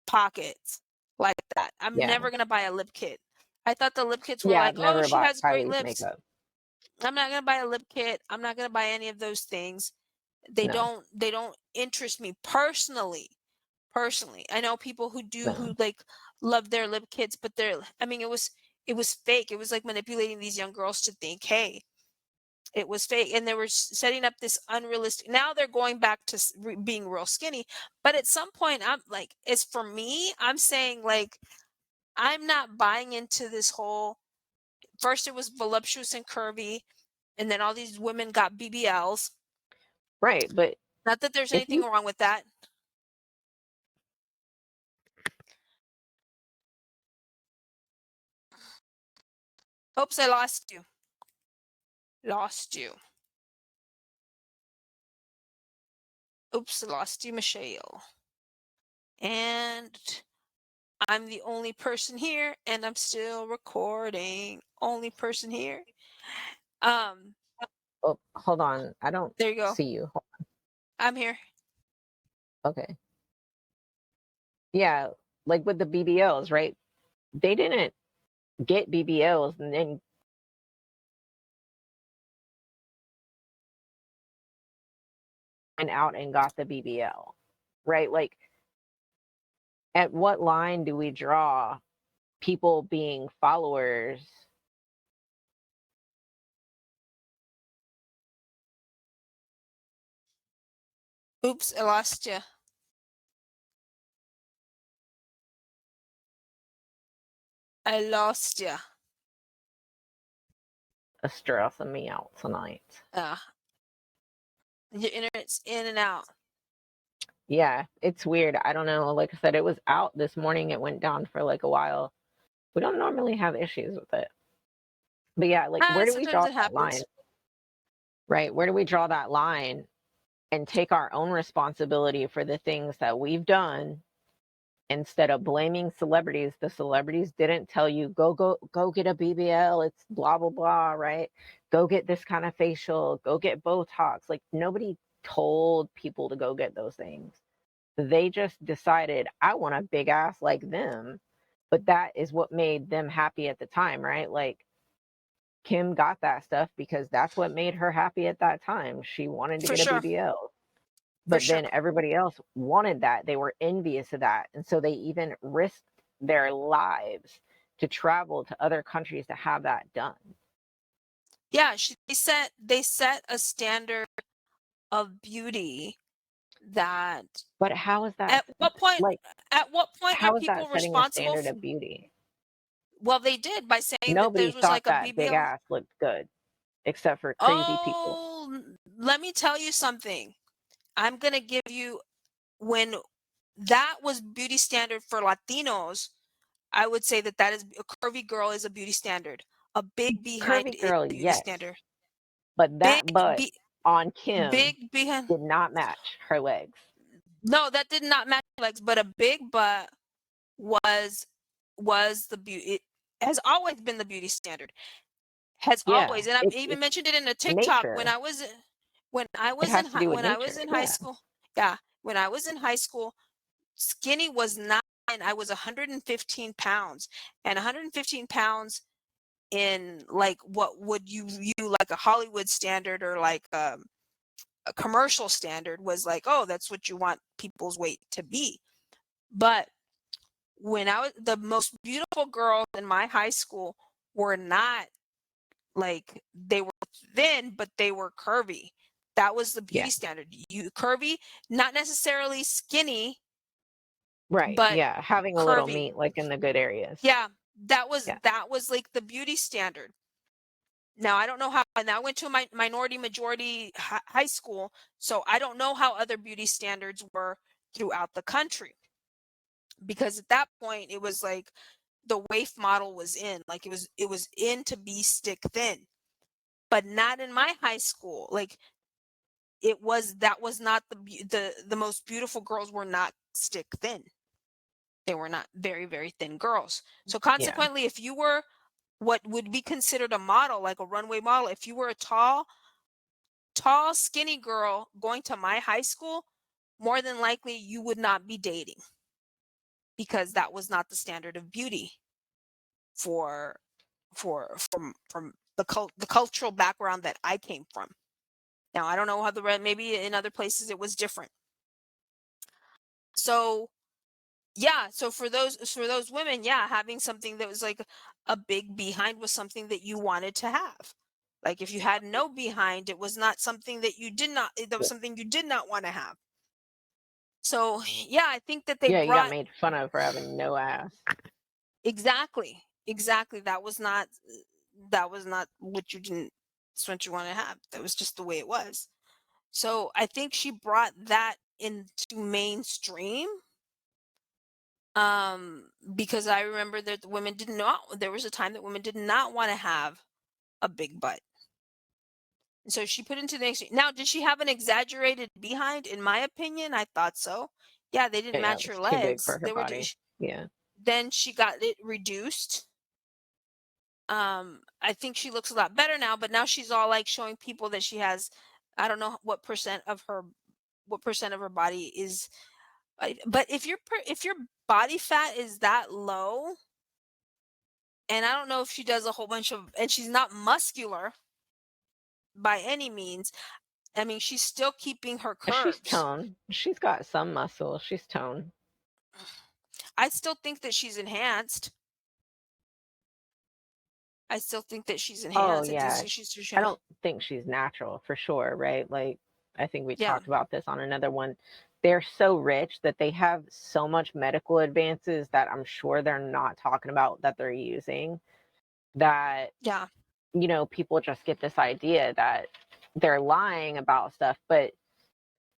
pockets like that. I'm Yeah. never gonna buy a lip kit. I thought the lip kits were Yeah, like, I've oh, never she bought has great Kylie's lips. makeup. I'm not gonna buy a lip kit. I'm not gonna buy any of those things. No, They don't interest me personally. Personally, I know people who do no. who like love their lip kits, but they're I mean it was fake. It was like manipulating these young girls to think, hey, it was fake, and they were setting up this unrealistic. Now they're going back to being real skinny, but at some point, I'm like, it's for me. I'm saying like I'm not buying into this whole. First, it was voluptuous and curvy, and then all these women got BBLs. Right, but Not that there's if anything you wrong with that. Oops, I lost you. Lost you. Oops, I lost you, Michelle. And I'm the only person here, and I'm still recording. Only person here. Um, oh, hold on, I don't there you go. see you. I'm here. Okay. Yeah, like with the BBLs, right? They didn't get BBLs and then went out and got the BBL, right? Like, at what line do we draw people being followers? Oops, I lost you. I lost you. Are stressing me out tonight. Your internet's in and out. Yeah, it's weird. I don't know. Like I said, it was out this morning. It went down for like a while. We don't normally have issues with it. But yeah, like, where do we Sometimes draw it that line? happens. Right? Where do we draw that line and take our own responsibility for the things that we've done instead of blaming celebrities? The celebrities didn't tell you, go get a BBL, it's blah blah blah, right? Go get this kind of facial, go get Botox. Like, nobody told people to go get those things. They just decided, I want a big ass like them. But that is what made them happy at the time, right? Like, Kim got that stuff because that's what made her happy at that time. She wanted to For get a sure. BBL. For But sure. then everybody else wanted that. They were envious of that. And so they even risked their lives to travel to other countries to have that done. Yeah, they set a standard of beauty that But how is that, at what point like, at what point are how is people that setting a responsible standard of beauty? well, they did by saying that there Nobody was thought like a that big BBL. ass looked good except for crazy people. Oh, let me tell you something. I'm going to give you when that was beauty standard for Latinos, I would say that that is a curvy girl is a beauty standard. A big behind Curvy is girl, a beauty yes. standard. But Big that butt be, on Kim big behind did not match her legs. no, that did not match legs, but a big butt was the beauty. It has always been the beauty standard. Has Yeah, always, and I've even it's mentioned it in a TikTok nature. It has to do with when I was nature. in high Yeah. school. Yeah, when I was in high school, skinny was not. I was 115 pounds, and 115 pounds in like what would you view like a Hollywood standard or like a commercial standard was like, oh, that's what you want people's weight to be. But when I was the most beautiful girls in my high school were not like they were thin, but they were curvy. That was the Yeah. beauty standard. You curvy, not necessarily skinny, Right. but Yeah. Having a little curvy. meat, like, in the good areas. Yeah, Yeah. that was like the beauty standard. Now I don't know how, and I went to a minority majority high school, so I don't know how other beauty standards were throughout the country. Because at that point it was like the waif model was in, like it was in to be stick thin, but not in my high school. Like it was that was not the most beautiful girls were not stick thin. They were not very very thin girls. So Yeah. consequently, if you were what would be considered a model, like a runway model, if you were a tall skinny girl going to my high school, more than likely you would not be dating, because that was not the standard of beauty for from the cultural background that I came from. Now I don't know how maybe in other places it was different. So yeah, so for those women, yeah, having something that was like a big behind was something that you wanted to have. Like if you had no behind, it was not something that you did not that was something you did not want to have. So yeah, I think that they Yeah. You got brought made fun of for having no ass. exactly that was not what you didn't that's what you want to have. That was just the way it was. So I think she brought that into mainstream, because I remember that the women did not there was a time that women did not want to have a big butt. So she put into the extreme. Now, did she have an exaggerated behind? In my opinion, I thought so. Yeah, they didn't Yeah. match It her was too big legs. for her They were body. Yeah. then she got it reduced. I think she looks a lot better now, but now she's all like showing people that she has I don't know what percent of her body is but if your body fat is that low, and I don't know if she does a whole bunch of and she's not muscular by any means, I mean, she's still keeping her She's curves. toned. She's got some muscle. She's toned. I still think that she's enhanced. I still think that she's Oh enhanced. I do yeah. see she's I don't think she's natural for sure, right? Like I think we yeah, talked about this on another one. They're so rich that they have so much medical advances that I'm sure they're not talking about that they're using, that yeah, people just get this idea that they're lying about stuff, but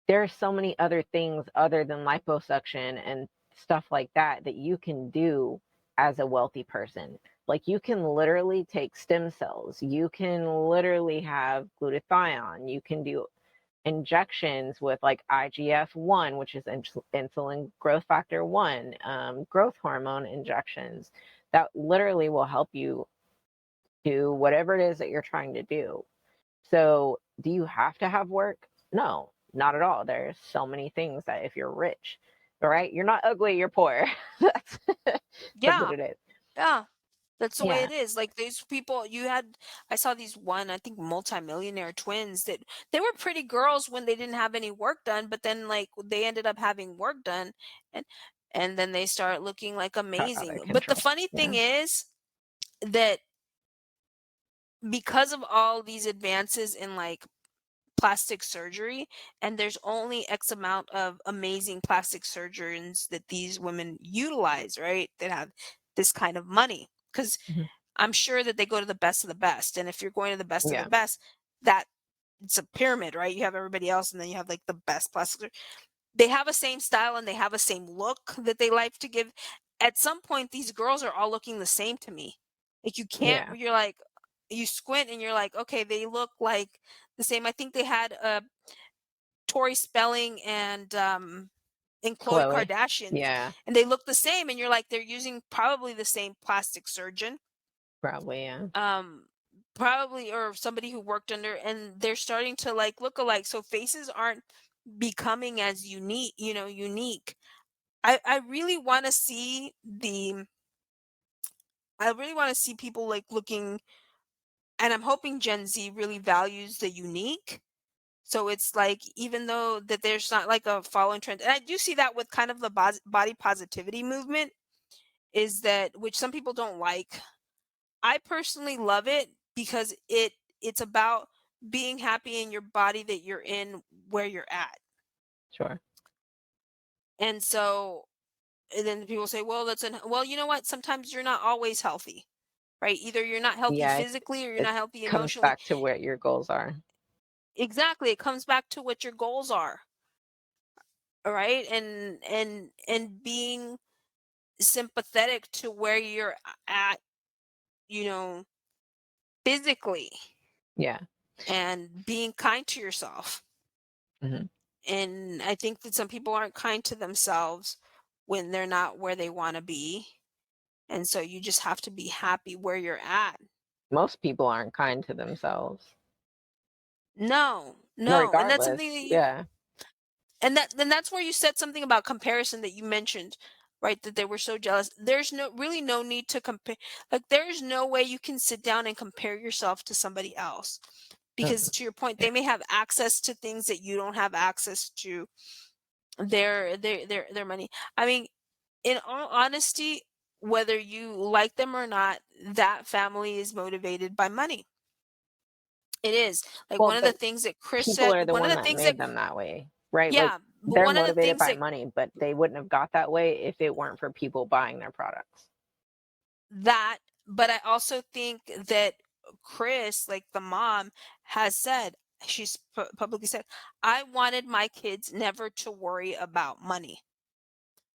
there are so many other things other than liposuction and stuff like that that you can do as a wealthy person. Like you can literally take stem cells, you can literally have glutathione, you can do injections with like IGF-1, which is insulin growth factor 1, growth hormone injections that literally will help you do whatever it is that you're trying to do. So, do you have to have work? No, not at all. There's so many things that if you're rich, right? You're not ugly, you're poor. That's what yeah, it is. yeah. That's the way Yeah, it is. Like these people, I saw these I think, multimillionaire twins that they were pretty girls when they didn't have any work done, but then like they ended up having work done, and then they start looking like got out amazing. of But the control. funny Yeah. thing is that because of all these advances in like plastic surgery, and there's only X amount of amazing plastic surgeons that these women utilize, right? That have this kind of money. Because Mhm. I'm sure that they go to the best of the best. And if you're going to the best of the Yeah, best, that it's a pyramid, right? You have everybody else, and then you have like the best plastic. They have a same style and they have a same look that they like to give. At some point, these girls are all looking the same to me. Like you can't. yeah. You're like, you squint and you're like, okay, they look like the same. I think they had Tori Spelling and Khloe Chloe. Kardashian, Yeah, and they look the same. And you're like, they're using probably the same plastic surgeon, probably. Yeah. um, probably, or somebody who worked under, and they're starting to like look alike. So faces aren't becoming as unique. I really want to see people like looking, and I'm hoping Gen Z really values the unique. So it's like, even though that there's not like a following trend, and I do see that with kind of the body positivity movement, is that, which some people don't like. I personally love it because it's about being happy in your body that you're in, where you're at. Sure. And so, and then people say, well, well, you know what? Sometimes you're not always healthy, right? Either you're not healthy Yeah, physically or you're it not healthy comes emotionally. back to what your goals are. Exactly. It comes back to what your goals are. All right. And being sympathetic to where you're at, you know, physically, Yeah. and being kind to yourself. Hmm. And I think that some people aren't kind to themselves when they're not where they want to be. And so you just have to be happy where you're at. Most people aren't kind to themselves, No, no. And that's something that regardless. Yeah. that's where you said something about comparison that you mentioned, right? That they were so jealous. There's really no need to compare. Like there's no way you can sit down and compare yourself to somebody else. Because Mm-mm. to your point, Yeah. they may have access to things that you don't have access to. Their money. I mean, in all honesty, whether you like them or not, that family is motivated by money. It is. Like Well, one of the but things that Chris people said, are the one of one the that things that, made them that way, right? Like yeah, but they're one of the motivated things by that money, but they wouldn't have got that way if it weren't for people buying their products. that, but I also think that Chris, like the mom, has said, she's publicly said, I wanted my kids never to worry about money.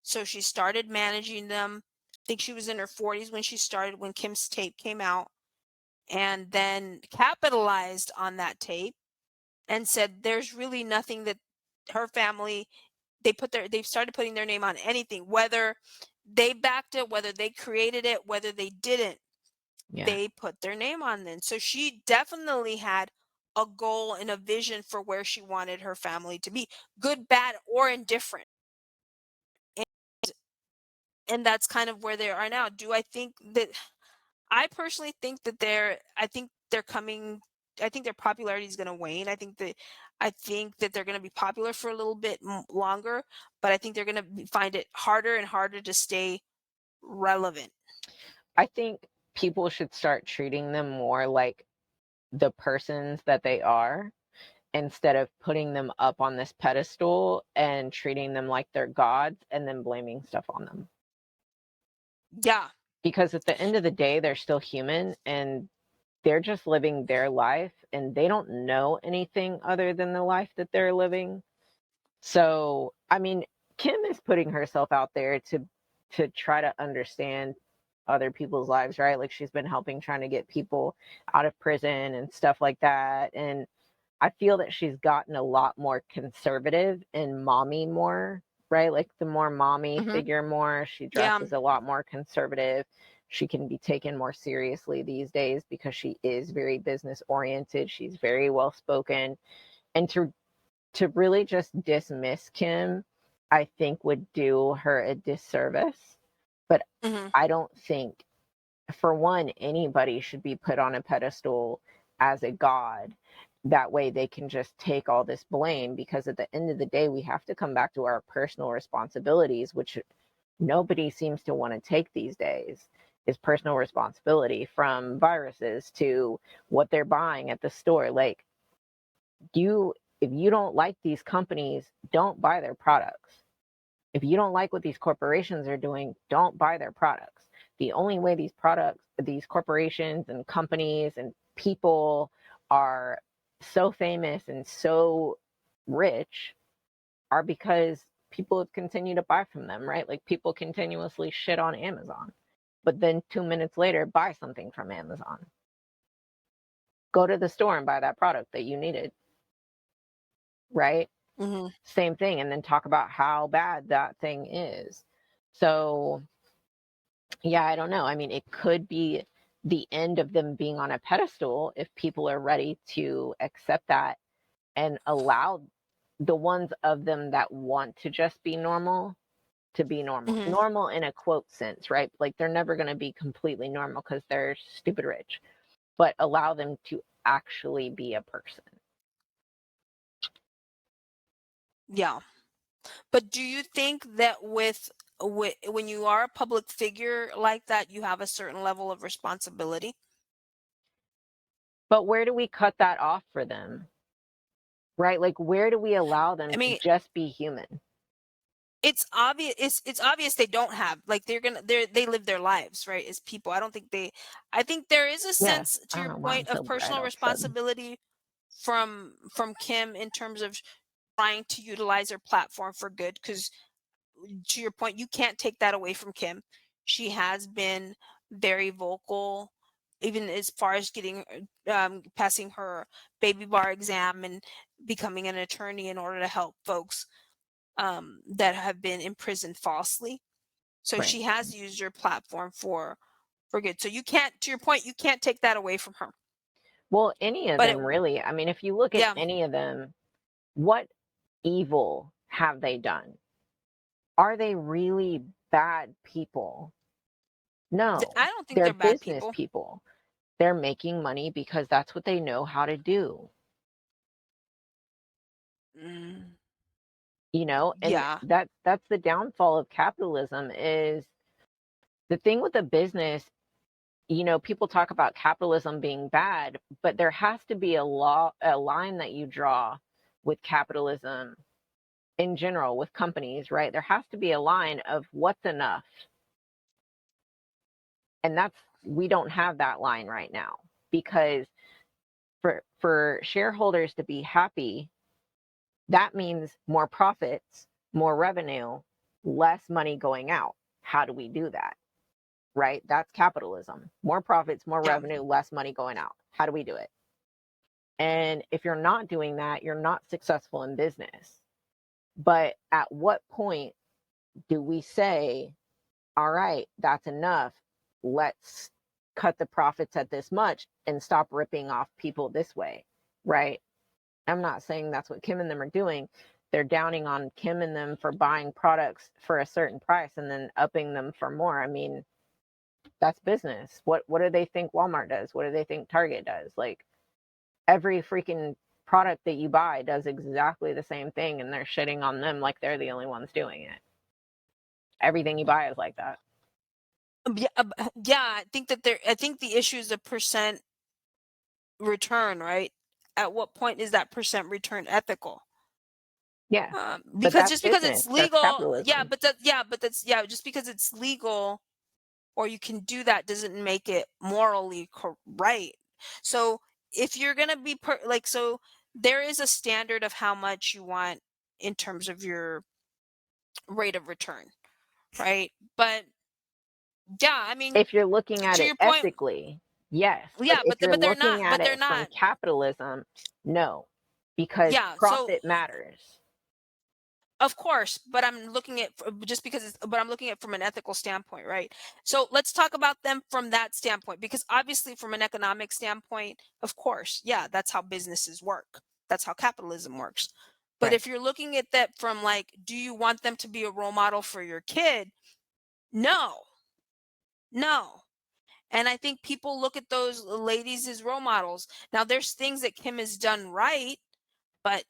So she started managing them. I think she was in her 40s when she started, when Kim's tape came out, and then capitalized on that tape and said there's really nothing that her family, they've started putting their name on anything, whether they backed it, whether they created it, whether they didn't, Yeah. they put their name on it. So she definitely had a goal and a vision for where she wanted her family to be, good, bad, or indifferent. And that's kind of where they are now. Do I think that, I personally think that I think they're coming. I think their popularity is going to wane. I think that they're going to be popular for a little bit longer, but I think they're going to find it harder and harder to stay relevant. I think people should start treating them more like the persons that they are, instead of putting them up on this pedestal and treating them like they're gods and then blaming stuff on them. Yeah. Because at the end of the day, they're still human and they're just living their life and they don't know anything other than the life that they're living. So, I mean, Kim is putting herself out there to try to understand other people's lives, right? Like she's been helping trying to get people out of prison and stuff like that. And I feel that she's gotten a lot more conservative and mommy more, right? Like the more mommy Hmm. figure more, she Yeah. dresses a lot more conservative. She can be taken more seriously these days because she is very business oriented. She's very well spoken. And to really just dismiss Kim, I think would do her a disservice. But Hmm. I don't think, for one, anybody should be put on a pedestal as a god. That way they can just take all this blame, because at the end of the day, we have to come back to our personal responsibilities, which nobody seems to want to take these days, is personal responsibility, from viruses to what they're buying at the store. Like, you, if you don't like these companies, don't buy their products. If you don't like what these corporations are doing, don't buy their products. The only way these products, these corporations and companies and people are so famous and so rich are because people have continued to buy from them, right? Like people continuously shit on Amazon, but then 2 minutes later, buy something from Amazon. Go to the store and buy that product that you needed, right? Hmm. Same thing. And then talk about how bad that thing is. So, yeah, I don't know. I mean, it could be the end of them being on a pedestal if people are ready to accept that and allow the ones of them that want to just be normal to be normal. Hmm. Normal in a quote sense, right? Like they're never going to be completely normal because they're stupid rich, but allow them to actually be a person. Yeah. But do you think that when you are a public figure like that, you have a certain level of responsibility? But where do we cut that off for them? Right? Like, where do we allow them I to mean, just be human? it's obvious. It's obvious they don't have, like, they live their lives, right, as people. I think there is a Yes. sense, I to don't your know why I'm point, so of bright personal all of a sudden. responsibility from Kim, in terms of trying to utilize her platform for good, because, to your point, you can't take that away from Kim. She has been very vocal, even as far as getting passing her baby bar exam and becoming an attorney in order to help folks that have been imprisoned falsely. So Right. she has used her platform for good. So you can't, to your point, you can't take that away from her. Well, any of But it them really. I mean, if you look at yeah, any of them, what evil have they done? Are they really bad people? No, I don't think they're they're bad business people. people. They're making money because that's what they know how to do, Mm, and yeah. that's the downfall of capitalism. Is the thing with a business, people talk about capitalism being bad, but there has to be a line that you draw with capitalism in general, with companies, right? There has to be a line of what's enough. And we don't have that line right now, because for shareholders to be happy, that means more profits, more revenue, less money going out. How do we do that? Right? That's capitalism. More profits, more Yeah. revenue, less money going out. How do we do it? And if you're not doing that, you're not successful in business. But at what point do we say, all right, that's enough. Let's cut the profits at this much and stop ripping off people this way, right? I'm not saying that's what Kim and them are doing. They're downing on Kim and them for buying products for a certain price and then upping them for more. I mean, that's business. What do they think Walmart does? What do they think Target does? Like, every freaking product that you buy does exactly the same thing, and they're shitting on them like they're the only ones doing it. Everything you buy is like that. Yeah, yeah, I think the issue is the percent return, right? At what point is that percent return ethical? Yeah, but Because that's just because business. it's That's legal, capitalism. but that's yeah, just because it's legal or you can do that doesn't make it morally right. So if you're gonna be like, so there is a standard of how much you want in terms of your rate of return, right? But yeah, I mean, If you're looking at to it your point, ethically, yes. But yeah, if you're but they're looking not, at but they're it from not. capitalism, no, because Yeah, so profit matters. of course, but I'm looking at just because it's, but I'm looking at from an ethical standpoint, right? So let's talk about them from that standpoint, because obviously, from an economic standpoint, of course, yeah, that's how businesses work. That's how capitalism works. But Right. if you're looking at that from like, do you want them to be a role model for your kid? No, no. And I think people look at those ladies as role models. Now, there's things that Kim has done right, but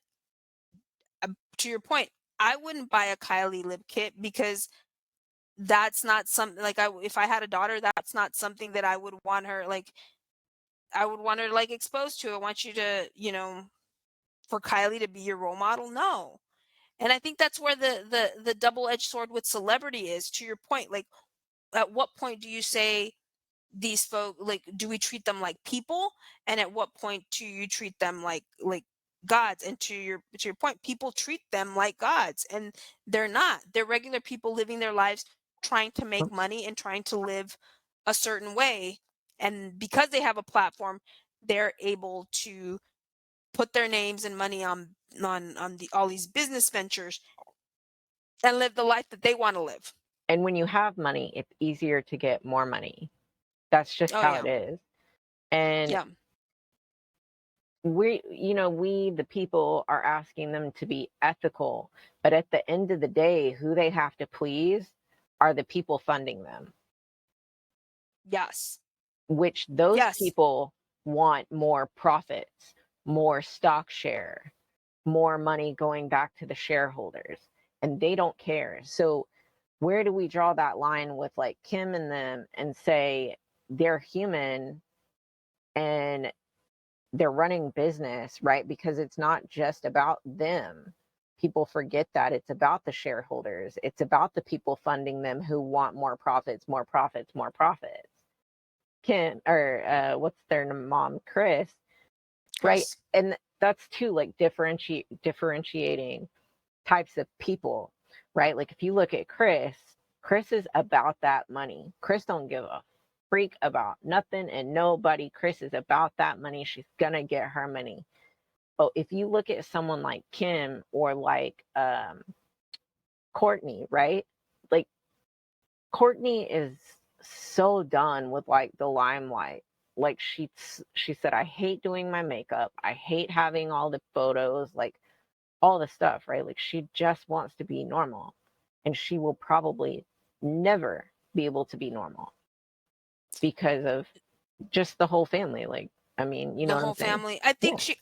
to your point, I wouldn't buy a Kylie lip kit because that's not something like if I had a daughter, that's not something that I would want her like I would want her like exposed to. I want you to, for Kylie to be your role model. No. And I think that's where the double-edged sword with celebrity is, to your point. Like, at what point do you say these folk, like, do we treat them like people, and at what point do you treat them like gods? And to your point, people treat them like gods, and they're not. They're regular people living their lives, trying to make money and trying to live a certain way, and because they have a platform, they're able to put their names and money on all these business ventures and live the life that they want to live. And when you have money, it's easier to get more money. That's just Oh how yeah. it is. And Yeah. we the people are asking them to be ethical, but at the end of the day, who they have to please are the people funding them, Yes. which those Yes. people want more profits, more stock share, more money going back to the shareholders, and they don't care. So where do we draw that line with like Kim and them and say they're human and they're running business, right? Because it's not just about them. People forget that it's about the shareholders. It's about the people funding them who want more profits, more profits, more profits. Kim or what's their mom, Chris, right? Chris. And that's too like differentiating types of people, right? Like if you look at Chris is about that money. Chris don't give a freak about nothing and nobody. Chris is about that money. She's gonna get her money. But if you look at someone like Kim or like Courtney, right? Like Courtney is so done with like the limelight. Like she said, I hate doing my makeup. I hate having all the photos. Like all the stuff, right? Like she just wants to be normal. And she will probably never be able to be normal because of just the whole family. Like, I mean, you know The what I'm whole saying? family. Yeah.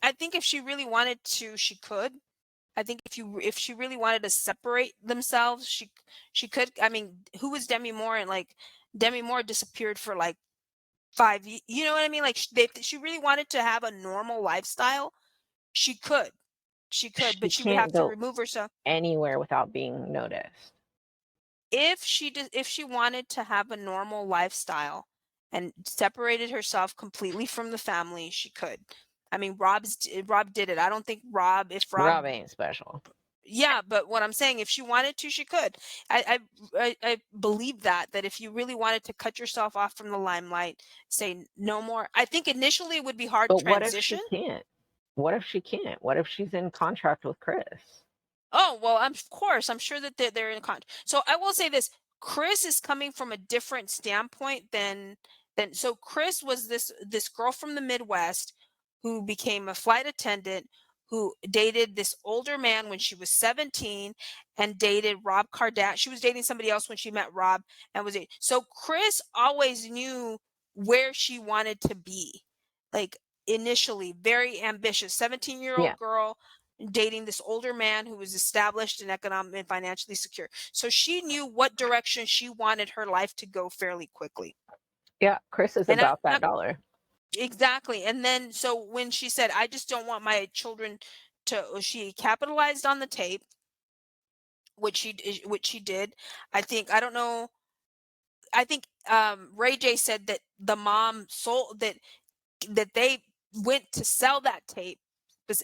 I think if she really wanted to, she could. I think if she really wanted to separate themselves, she could. I mean, who was Demi Moore? And like, Demi Moore disappeared for like you know what I mean? Like, if she really wanted to have a normal lifestyle, she could. She could, She but she would can't have to go remove herself. anywhere without being noticed. If she wanted to have a normal lifestyle and separated herself completely from the family, she could. I mean, Rob did it. I don't think Rob, if Rob, Rob ain't special. yeah, but what I'm saying, if she wanted to, she could. I believe that if you really wanted to cut yourself off from the limelight, say no more. I think initially it would be hard But what if she transition. can't? What if she can't? What if she's in contract with Chris? Oh, well, of course, I'm sure that they're in con. So I will say this: Chris is coming from a different standpoint than. So Chris was this girl from the Midwest who became a flight attendant, who dated this older man when she was 17, and dated Rob Kardashian. She was dating somebody else when she met Rob, and so Chris always knew where she wanted to be. Like, initially very ambitious 17-year-old Yeah. girl dating this older man who was established and economically and financially secure. So she knew what direction she wanted her life to go fairly quickly. Yeah. Chris is And about I that dollar. exactly. And then so when she said, "I just don't want my children to," she capitalized on the tape, which she did. I don't know. I think Ray J said that the mom sold that they went to sell that tape.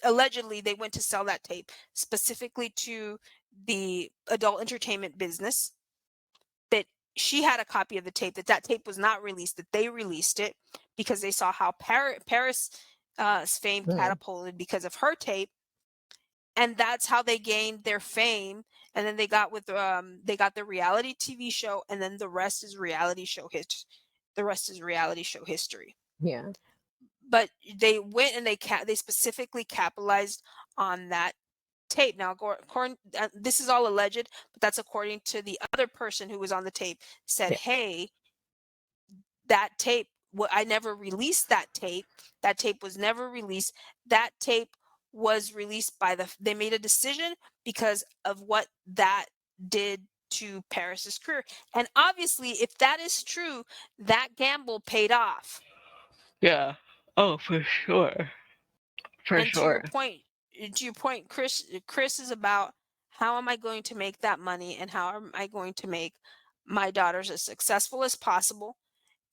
Allegedly, they went to sell that tape specifically to the adult entertainment business. That she had a copy of the tape. That tape was not released. That they released it because they saw how Paris' fame Mm, catapulted because of her tape, and that's how they gained their fame. And then they got the reality TV show, and then the rest is reality show hit. The rest is reality show history. yeah. But they went and they specifically capitalized on that tape. Now, this is all alleged, but that's according to the other person who was on the tape. Said, Yeah. "Hey, that tape. I never released that tape. That tape was never released. That tape was released by They made a decision because of what that did to Paris's career. And obviously, if that is true, that gamble paid off." Yeah. Oh, for sure. For And sure. to your point, Chris is about, how am I going to make that money and how am I going to make my daughters as successful as possible?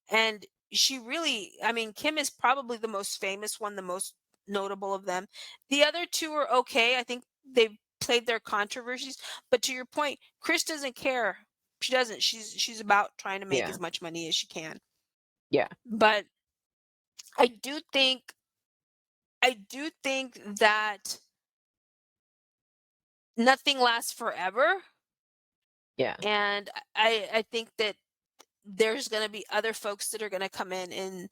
And she really, I mean, Kim is probably the most famous one, the most notable of them. The other two are okay. I think they've played their controversies, but to your point, Chris doesn't care. She doesn't. She's about trying to make Yeah. as much money as she can. Yeah. But I do think that nothing lasts forever, Yeah. and I think that there's going to be other folks that are going to come in and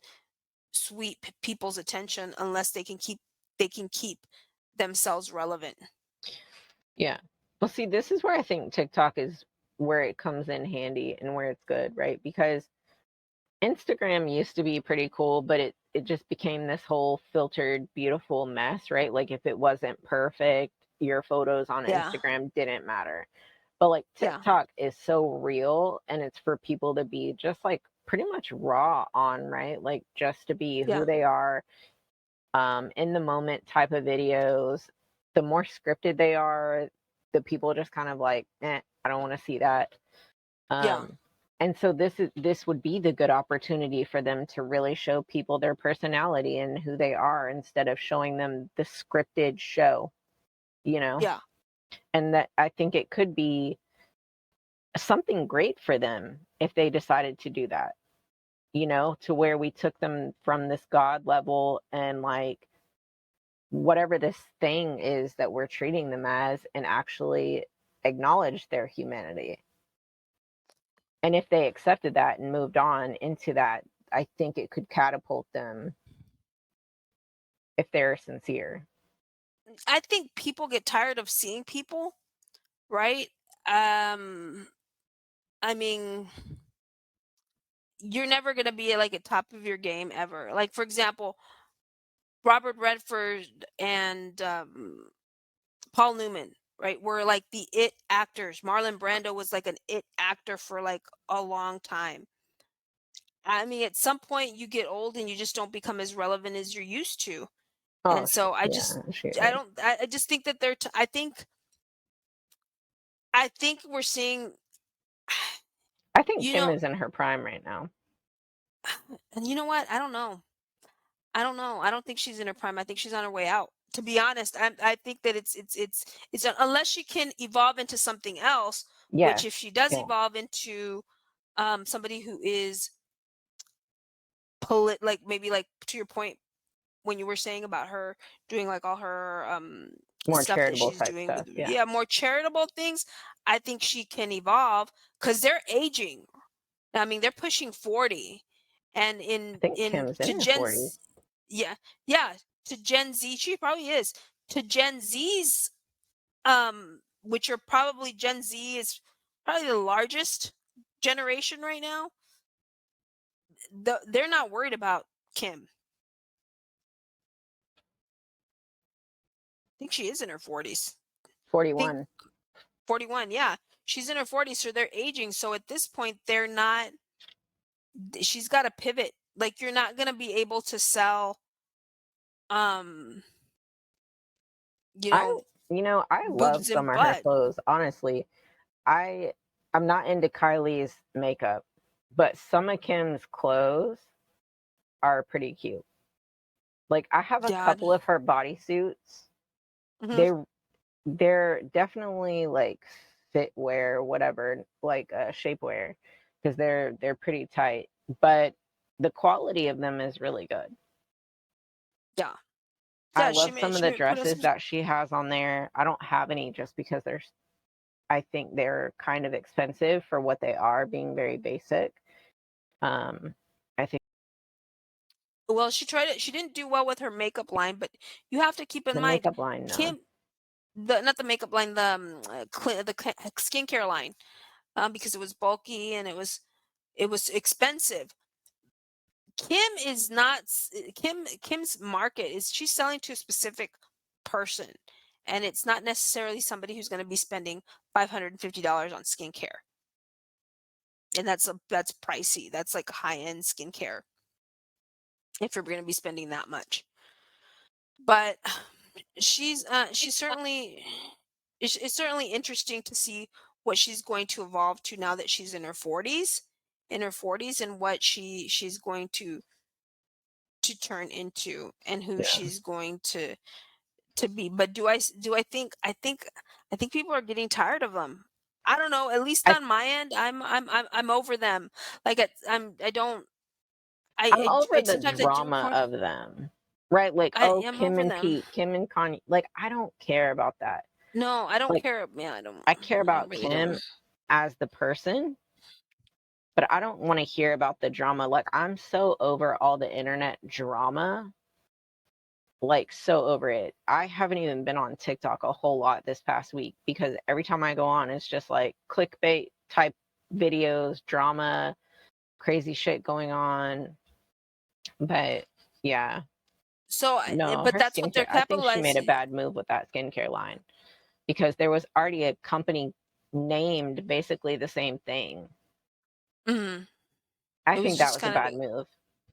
sweep people's attention unless they can keep themselves relevant. Yeah. Well, see, this is where I think TikTok is where it comes in handy and where it's good, right? Because Instagram used to be pretty cool, but it just became this whole filtered, beautiful mess, right? Like if it wasn't perfect, your photos on Yeah. Instagram didn't matter. But like Yeah. TikTok is so real and it's for people to be just like pretty much raw on, right? Like just to be who Yeah. they are, in the moment type of videos. The more scripted they are, the people just kind of like, I don't want to see that. Yeah. Um, and so this would be the good opportunity for them to really show people their personality and who they are instead of showing them the scripted show, you know? Yeah. And that I think it could be something great for them if they decided to do that, to where we took them from this God level and like whatever this thing is that we're treating them as and actually acknowledge their humanity. And if they accepted that and moved on into that, I think it could catapult them if they're sincere. I think people get tired of seeing people, right? Um I mean, you're never going to be like at top of your game ever. Like for example, Robert Redford and Paul Newman, right? Were like the it actors. Marlon Brando was like an it actor for like a long time. I mean, at some point you get old and you just don't become as relevant as you're used to. Oh, And so yeah, she I is. don't, I just think that I think we're seeing, I think you Kim know, is in her prime right now. and you know what? I don't know. I don't know. I don't think she's in her prime. I think she's on her way out. To be honest, I think that unless she can evolve into something else, which Yes. if she does Yeah. evolve into somebody who is like maybe like to your point when you were saying about her doing like all her More stuff that charitable she's type doing with, stuff. Yeah. yeah, more charitable things. I think she can evolve because they're aging. I mean, they're pushing 40, and I think in Kim's in to her Gen 40s. Z, yeah, yeah, to Gen Z, she probably is. To Gen Z's, which are probably Gen Z is probably the largest generation right now. They're not worried about Kim. think she is in her 40s. I think 41. 41, yeah. She's in her 40s, so they're aging. So at this point, they're not, she's got to pivot. Like, you're not going to be able to sell, um, you I know, I love boobs some and of her butt. clothes, honestly. I I'm not into Kylie's makeup, but some of Kim's clothes are pretty cute. Like I have a Yeah. couple of her bodysuits. Hmm. They they're definitely like fit wear, whatever, like shapewear, because they're pretty tight. But the quality of them is really good. Yeah. I Yeah. love some of the Put us dresses some. that she has on there. I don't have any just because I think they're kind of expensive for what they are, being very basic. Um, I think Well, she tried it. She didn't do well with her makeup line, but you have to keep in the mind, makeup line, no. Kim, the not the makeup line, the skincare line, because it was bulky and it was expensive. Kim is not Kim's market is she's selling to a specific person, and it's not necessarily somebody who's going to be spending $550 on skincare. And that's pricey. That's like high-end skincare if you're going to be spending that much. But she's certainly it's certainly interesting to see what she's going to evolve to now that she's in her 40s, and what she's going to turn into, and who Yeah. she's going to be. But do I think people are getting tired of them. I don't know, at least I on my end, I'm over them. Like I don't I'm over I the sometimes I do drama record. of them. Right? Like, I oh, am Kim over and them. Pete, Kim and Kanye. Like, I don't care about that. No, I don't Like, care. Yeah, I don't. I care I about really don't. Kim as the person, but I don't want to hear about the drama. Like, I'm so over all the internet drama. Like, so over it. I haven't even been on TikTok a whole lot this past week because every time I go on, it's just like clickbait type videos, drama, crazy shit going on. But yeah, So, no, but her that's what skincare, they're I think she made a capitalizing. bad move with that skincare line because there was already a company named basically the same thing. Mhm. I It was think that just was a kind of, bad move.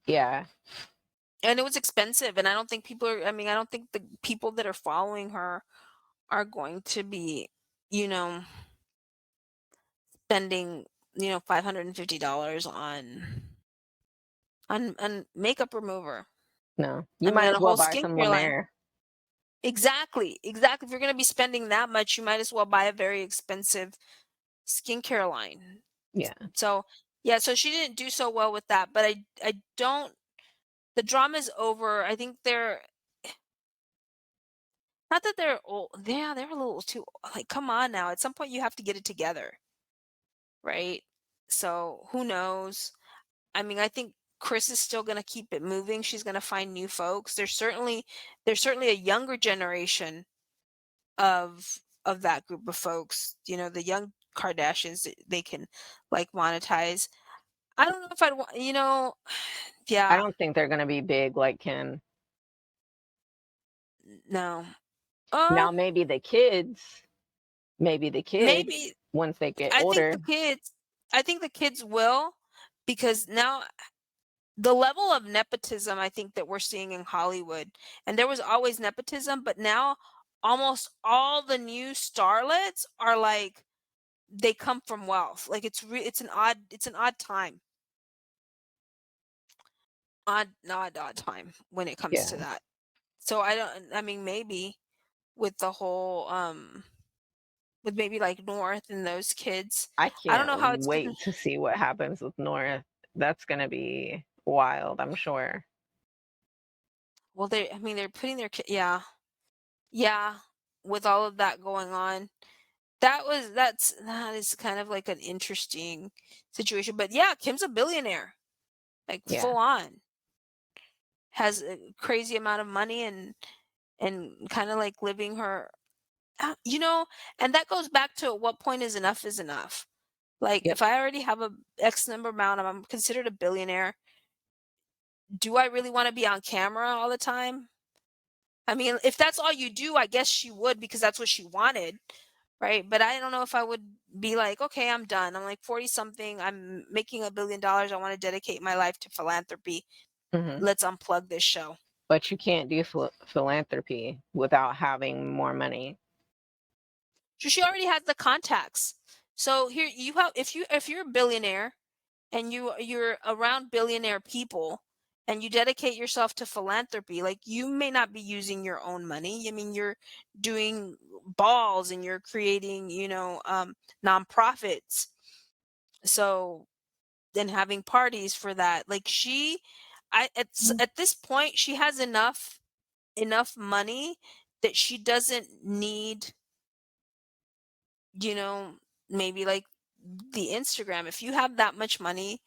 Yeah. and it was expensive, and I don't think people are. I mean, I don't think the people that are following her are going to be, you know, spending, $550 on makeup remover. No, I you mean, might on as a well whole buy some La skincare line. Mer. Exactly, exactly. If you're going to be spending that much, you might as well buy a very expensive skincare line. Yeah. So, yeah, so she didn't do so well with that, but I don't the drama's over. I think they're not that they're old. Yeah, they're a little too, like, come on now. At some point you have to get it together, right? So, who knows? I mean, I think Chris is still going to keep it moving. She's going to find new folks. There's certainly a younger generation of that group of folks. The young Kardashians, they can like monetize. I don't know if I'd want, I yeah, don't think they're going to be big like Kim. no. Now, Uh, maybe the kids, maybe once they get I think older, the kids I think the kids will, because now the level of nepotism I think that we're seeing in Hollywood, and there was always nepotism, but now almost all the new starlets are like, they come from wealth. Like, it's an odd time. Odd time when it comes to yeah, that. So I mean, maybe with the whole with maybe like North and those kids. I I don't can't know how it's gonna. wait to see what happens with Nora. That's going to be wild, I'm sure. Well, I mean, they're putting their kid. Yeah, yeah. With all of that going on, that is kind of like an interesting situation. But yeah, Kim's a billionaire, like Yeah. full on, has a crazy amount of money, and kind of like living her, you know. And that goes back to, at what point is enough is enough. Like, Yep. if I already have a X number amount, I'm considered a billionaire. Do I really want to be on camera all the time? I mean, if that's all you do, I guess she would because that's what she wanted, right? But I don't know if I would be like, okay, I'm done. I'm like 40 something. I'm making $1 billion. I want to dedicate my life to philanthropy. Hmm. Let's unplug this show. But you can't do philanthropy without having more money. So she already has the contacts. So here you have, if you're a billionaire and you're around billionaire people and you dedicate yourself to philanthropy, like you may not be using your own money. I mean, you're doing balls and you're creating, nonprofits. So then having parties for that. Like at this point she has enough money that she doesn't need, you know, maybe like the Instagram. If you have that much money,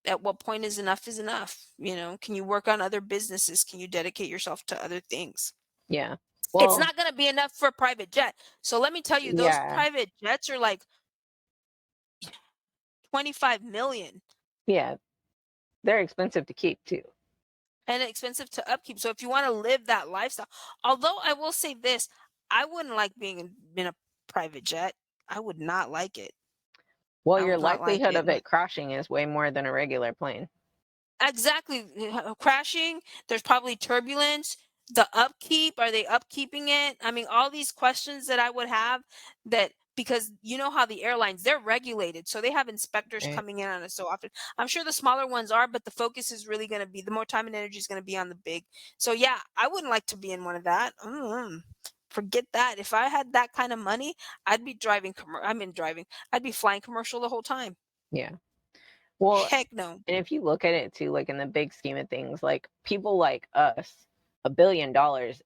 at what point is enough is enough? Can you work on other businesses? Can you dedicate yourself to other things? Yeah. It's Well, not going to be enough for a private jet. So let me tell you, those yeah. private jets are like 25 million Yeah. They're expensive to keep too. and expensive to upkeep. So if you want to live that lifestyle, although I will say this, I wouldn't like being in a private jet. I would not like it. Well, I your would not like likelihood it. of it crashing is way more than a regular plane. Exactly. Crashing, there's probably turbulence. The upkeep, are they upkeeping it? I mean, all these questions that I would have, that because you know how the airlines, they're regulated. So they have inspectors Right? coming in on it so often. I'm sure the smaller ones are, but the focus is really going to be, the more time and energy is going to be on the big. So yeah, I wouldn't like to be in one of that. Forget that. If I had that kind of money, I'd be driving, I'd be flying commercial the whole time. Yeah. Well, Heck no. and if you look at it too, like in the big scheme of things, like people like us, $1 billion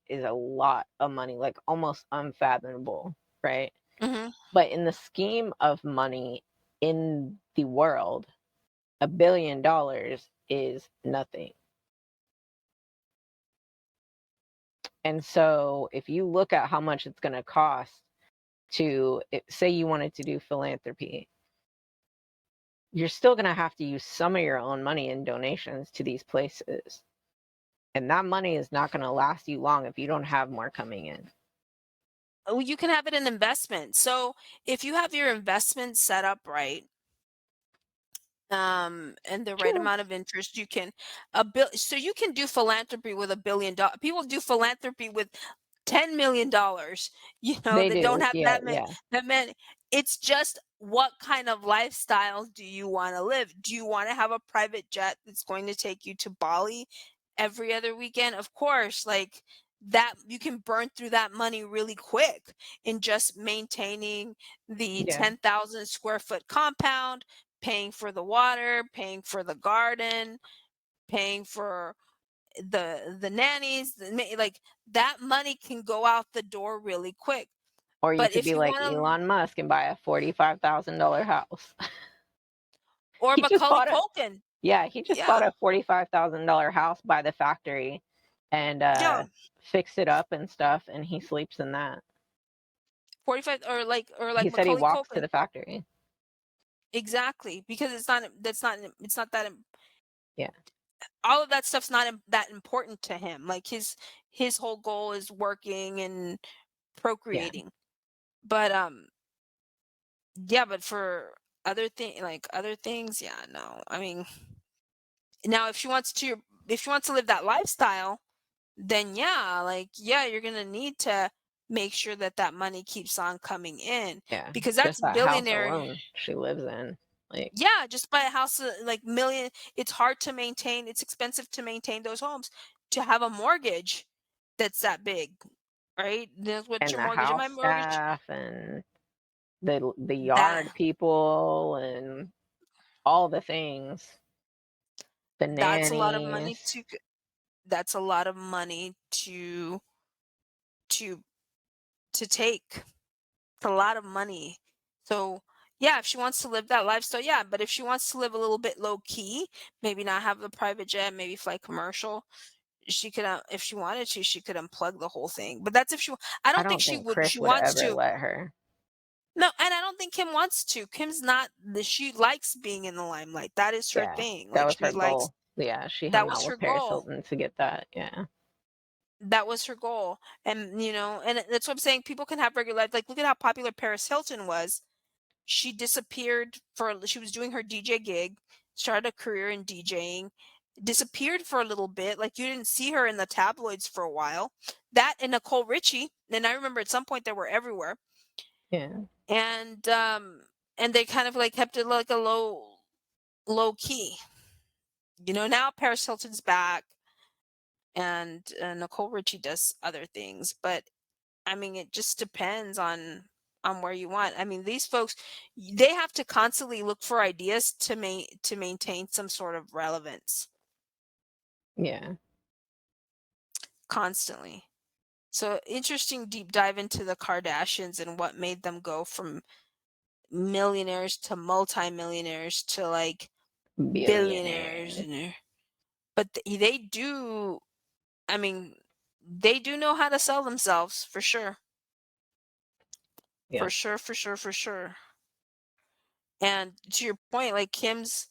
is a lot of money, like almost unfathomable, right? Hmm. But in the scheme of money in the world, $1 billion is nothing. And so if you look at how much it's going to cost to say you wanted to do philanthropy, you're still going to have to use some of your own money in donations to these places. And that money is not going to last you long if you don't have more coming in. Oh, you can have it in investment. So if you have your investment set up right, and the right True. amount of interest, you can so you can do philanthropy with $1 billion. People do philanthropy with $10 million, They that don't do. have Yeah, yeah, that many. It's just, what kind of lifestyle do you want to live? Do you want to have a private jet that's going to take you to Bali every other weekend? Of course, like that you can burn through that money really quick in just maintaining the yeah. 10,000 square foot compound, paying for the water, paying for the garden, paying for the nannies, like that money can go out the door really quick. Or you But could if be you like want to, Elon Musk and buy a $45,000 house. or He just Macaulay bought a Culkin, he just bought yeah, a $45,000 house by the factory and yeah, fixed it up and stuff, and he sleeps in that. 45, or like He said he Macaulay walks to Culkin, the factory. exactly, because it's not Yeah, all of that stuff's not that important to him. Like his whole goal is working and yeah. procreating. But yeah, but for other things, yeah, no. I mean, now if she wants to live that lifestyle, then yeah, like yeah, you're going to need to make sure that that money keeps on coming in, Yeah, because that's just that house billionaire. alone she lives in. Like, Yeah, just buy a house, like million, it's hard to maintain, it's expensive to maintain those homes, to have a mortgage that's that big, right? That's what and your the mortgage, and house my mortgage, staff and the that yard people and all the things, the that's a lot of money nannies. that's a lot of money to to take. It's a lot of money. So yeah, if she wants to live that lifestyle, yeah. But if she wants to live a little bit low key, maybe not have the private jet, maybe fly commercial, she could, if she wanted to, she could unplug the whole thing. But that's if I I don't think don't think she Chris would wants ever to. let her. No, and I don't think Kim wants to. Kim's not she likes being in the limelight. That is her Yeah, thing. that Like was she her likes, goal. Yeah, she that hung was out her with Paris goal. Hilton to get that. Yeah. That was her goal. And, and that's what I'm saying. People can have regular life. Like, look at how popular Paris Hilton was. She disappeared she was doing her DJ gig, started a career in DJing, disappeared for a little bit. Like, you didn't see her in the tabloids for a while. That and Nicole Richie. And I remember at some point they were everywhere. Yeah. And they kind of like kept it like a low key. Now Paris Hilton's back, and Nicole Richie does other things, but I mean, it just depends on where you want. I mean, these folks, they have to constantly look for ideas to maintain some sort of relevance Yeah. constantly. So interesting deep dive into the Kardashians and what made them go from millionaires to multimillionaires to like billionaires, Billionaire. but they do. I mean, they do know how to sell themselves for sure. For Yep. sure, for sure, for sure. And to your point, like Kim's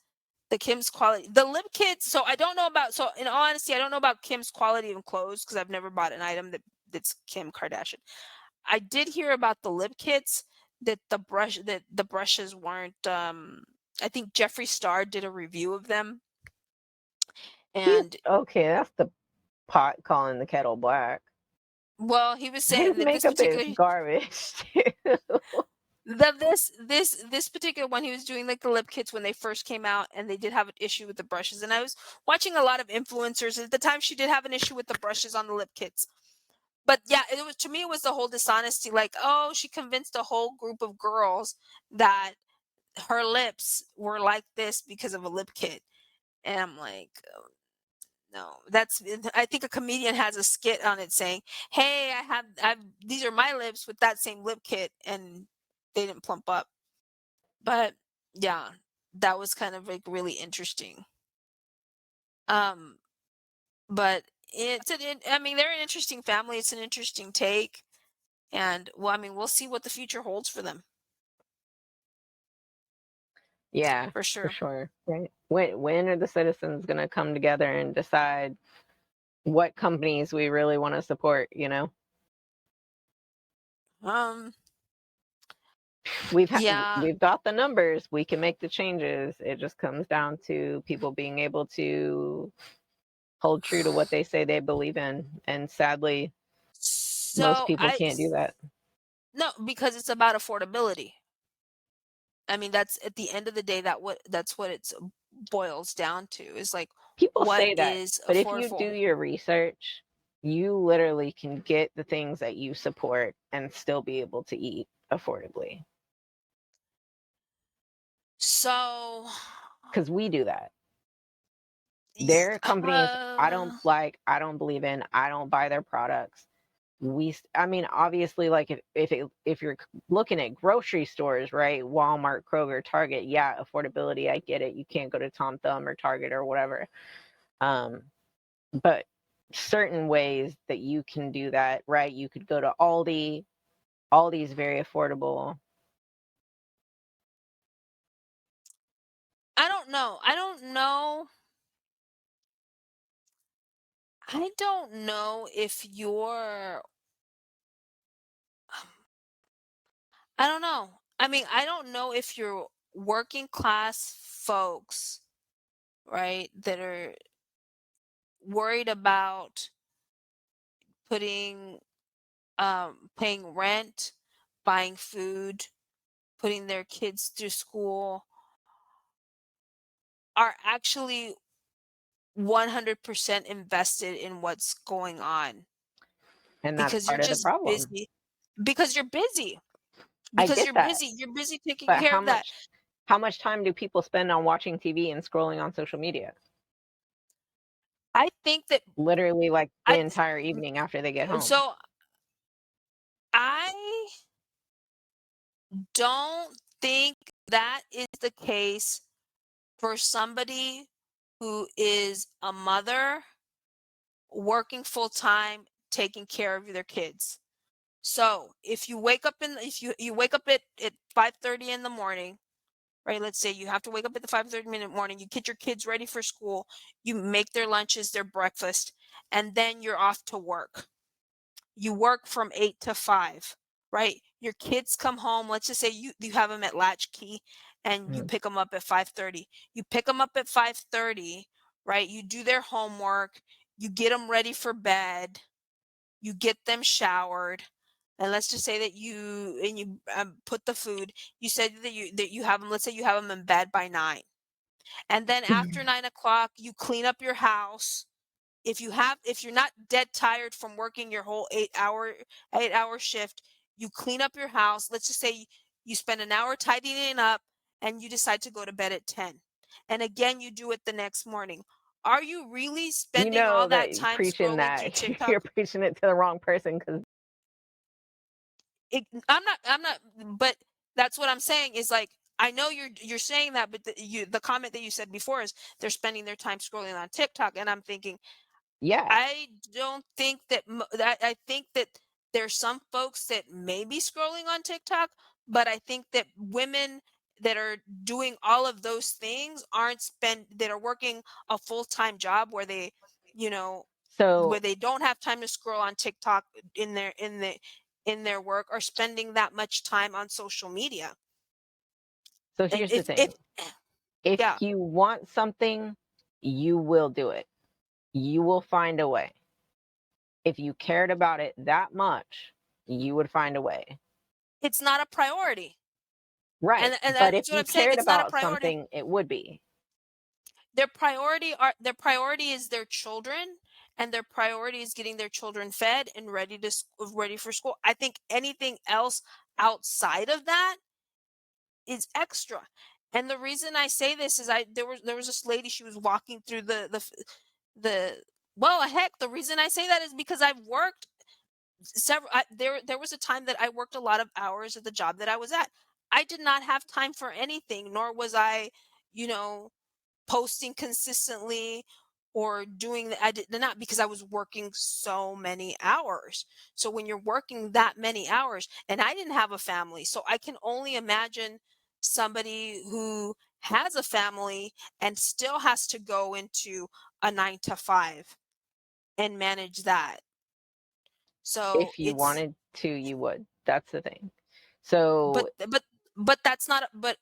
quality, the lip kits. So I don't know about. So in all honesty, I don't know about Kim's quality of clothes because I've never bought an item that's Kim Kardashian. I did hear about the lip kits that the brushes weren't. I think Jeffree Star did a review of them, He's and okay. That's the pot calling the kettle black. well, he was His saying that this makeup is particular garbage. this particular one, he was doing like the lip kits when they first came out, and they did have an issue with the brushes. And I was watching a lot of influencers at the time. She did have an issue with the brushes on the lip kits, but yeah, it was, to me, it was the whole dishonesty. Like, oh, she convinced a whole group of girls that her lips were like this because of a lip kit, and I'm like, no, I think a comedian has a skit on it saying, "Hey, I've these are my lips with that same lip kit, and they didn't plump up." But yeah, that was kind of like really interesting. Um, but I mean, they're an interesting family. It's an interesting take, and well, I mean, we'll see what the future holds for them Yeah, for for sure. sure. Right. When are the citizens gonna come together and decide what companies we really want to support, you know? Um, We've yeah. we've got the numbers, we can make the changes. It just comes down to people being able to hold true to what they say they believe in. And sadly, most So people can't do that. no, because it's about affordability. I mean, that's at the end of the day that's what it's boils down to, is like People what say that, is but if you do affordable. your research, you literally can get the things that you support and still be able to eat affordably. So, Because we do that. y- There are companies I don't uh, like, I don't believe in, I don't buy their products. I mean, obviously, like if you're looking at grocery stores, right? Walmart, Kroger, Target, yeah, affordability, I get it. You can't go to Tom Thumb or Target or whatever. Um, but certain ways that you can do that, right? You could go to Aldi. Aldi's very affordable. I don't know. I don't know if you're I don't know. I mean, I don't know if you're working class folks, right, that are worried about putting paying rent, buying food, putting their kids through school, are actually 100% invested in what's going on, And that's because you're part of the just problem. busy. Because you're busy. I Because get you're that. busy. You're busy taking But care of that. how much time do people spend on watching TV and scrolling on social media? I think that Literally like the I entire evening after they get home. so I don't think that is the case for somebody who is a mother working full time, taking care of their kids. So if you wake up you wake up at 5:30 in the morning, right? Let's say you have to wake up at the 5:30 minute morning, you get your kids ready for school, you make their lunches, their breakfast, and then you're off to work. You work from 8 to 5, right? Your kids come home, let's just say you have them at latchkey and you Mhm. pick them up at 5:30. You pick them up at 5:30, right? You do their homework, you get them ready for bed, you get them showered, and let's just say that you put the food. You said that you have them. Let's say you have them in bed by 9, and then after 9 o'clock, you clean up your house. If you're not dead tired from working your whole 8-hour shift, you clean up your house. Let's just say you spend an hour tidying it up, and you decide to go to bed at 10, and again you do it the next morning. Are you really You spending all know that that time preaching scrolling through that TikTok? you're preaching it to the wrong person because I'm not, but that's what I'm saying is like, I know you're saying that, but the comment that you said before is they're spending their time scrolling on TikTok, and I'm thinking, yeah. I don't think that I think that there's some folks that may be scrolling on TikTok, but I think that women that are doing all of those things aren't spend that are working a full-time job where they, you know, where So they don't have time to scroll on TikTok in their work, are spending that much time on social media. so And here's the if thing. If yeah, you want something, you will do it. You will find a way. If you cared about it that much, you would find a way. it's not a priority. Right. And But if that's what you I'm saying. cared It's not a about priority. something, it would be. Their priority is their children, and their priority is getting their children fed and ready for school. I think anything else outside of that is extra. And the reason I say this is there was this lady, she was walking through the well, heck, the reason I say that is because I've worked there was a time that I worked a lot of hours at the job that I was at. I did not have time for anything, nor was I, you know, posting consistently or doing I did not, because I was working so many hours. So when you're working that many hours, and I didn't have a family, so I can only imagine somebody who has a family and still has to go into a 9 to 5 and manage that. So If you it's wanted to, you would. That's the thing. but So, but but that's not but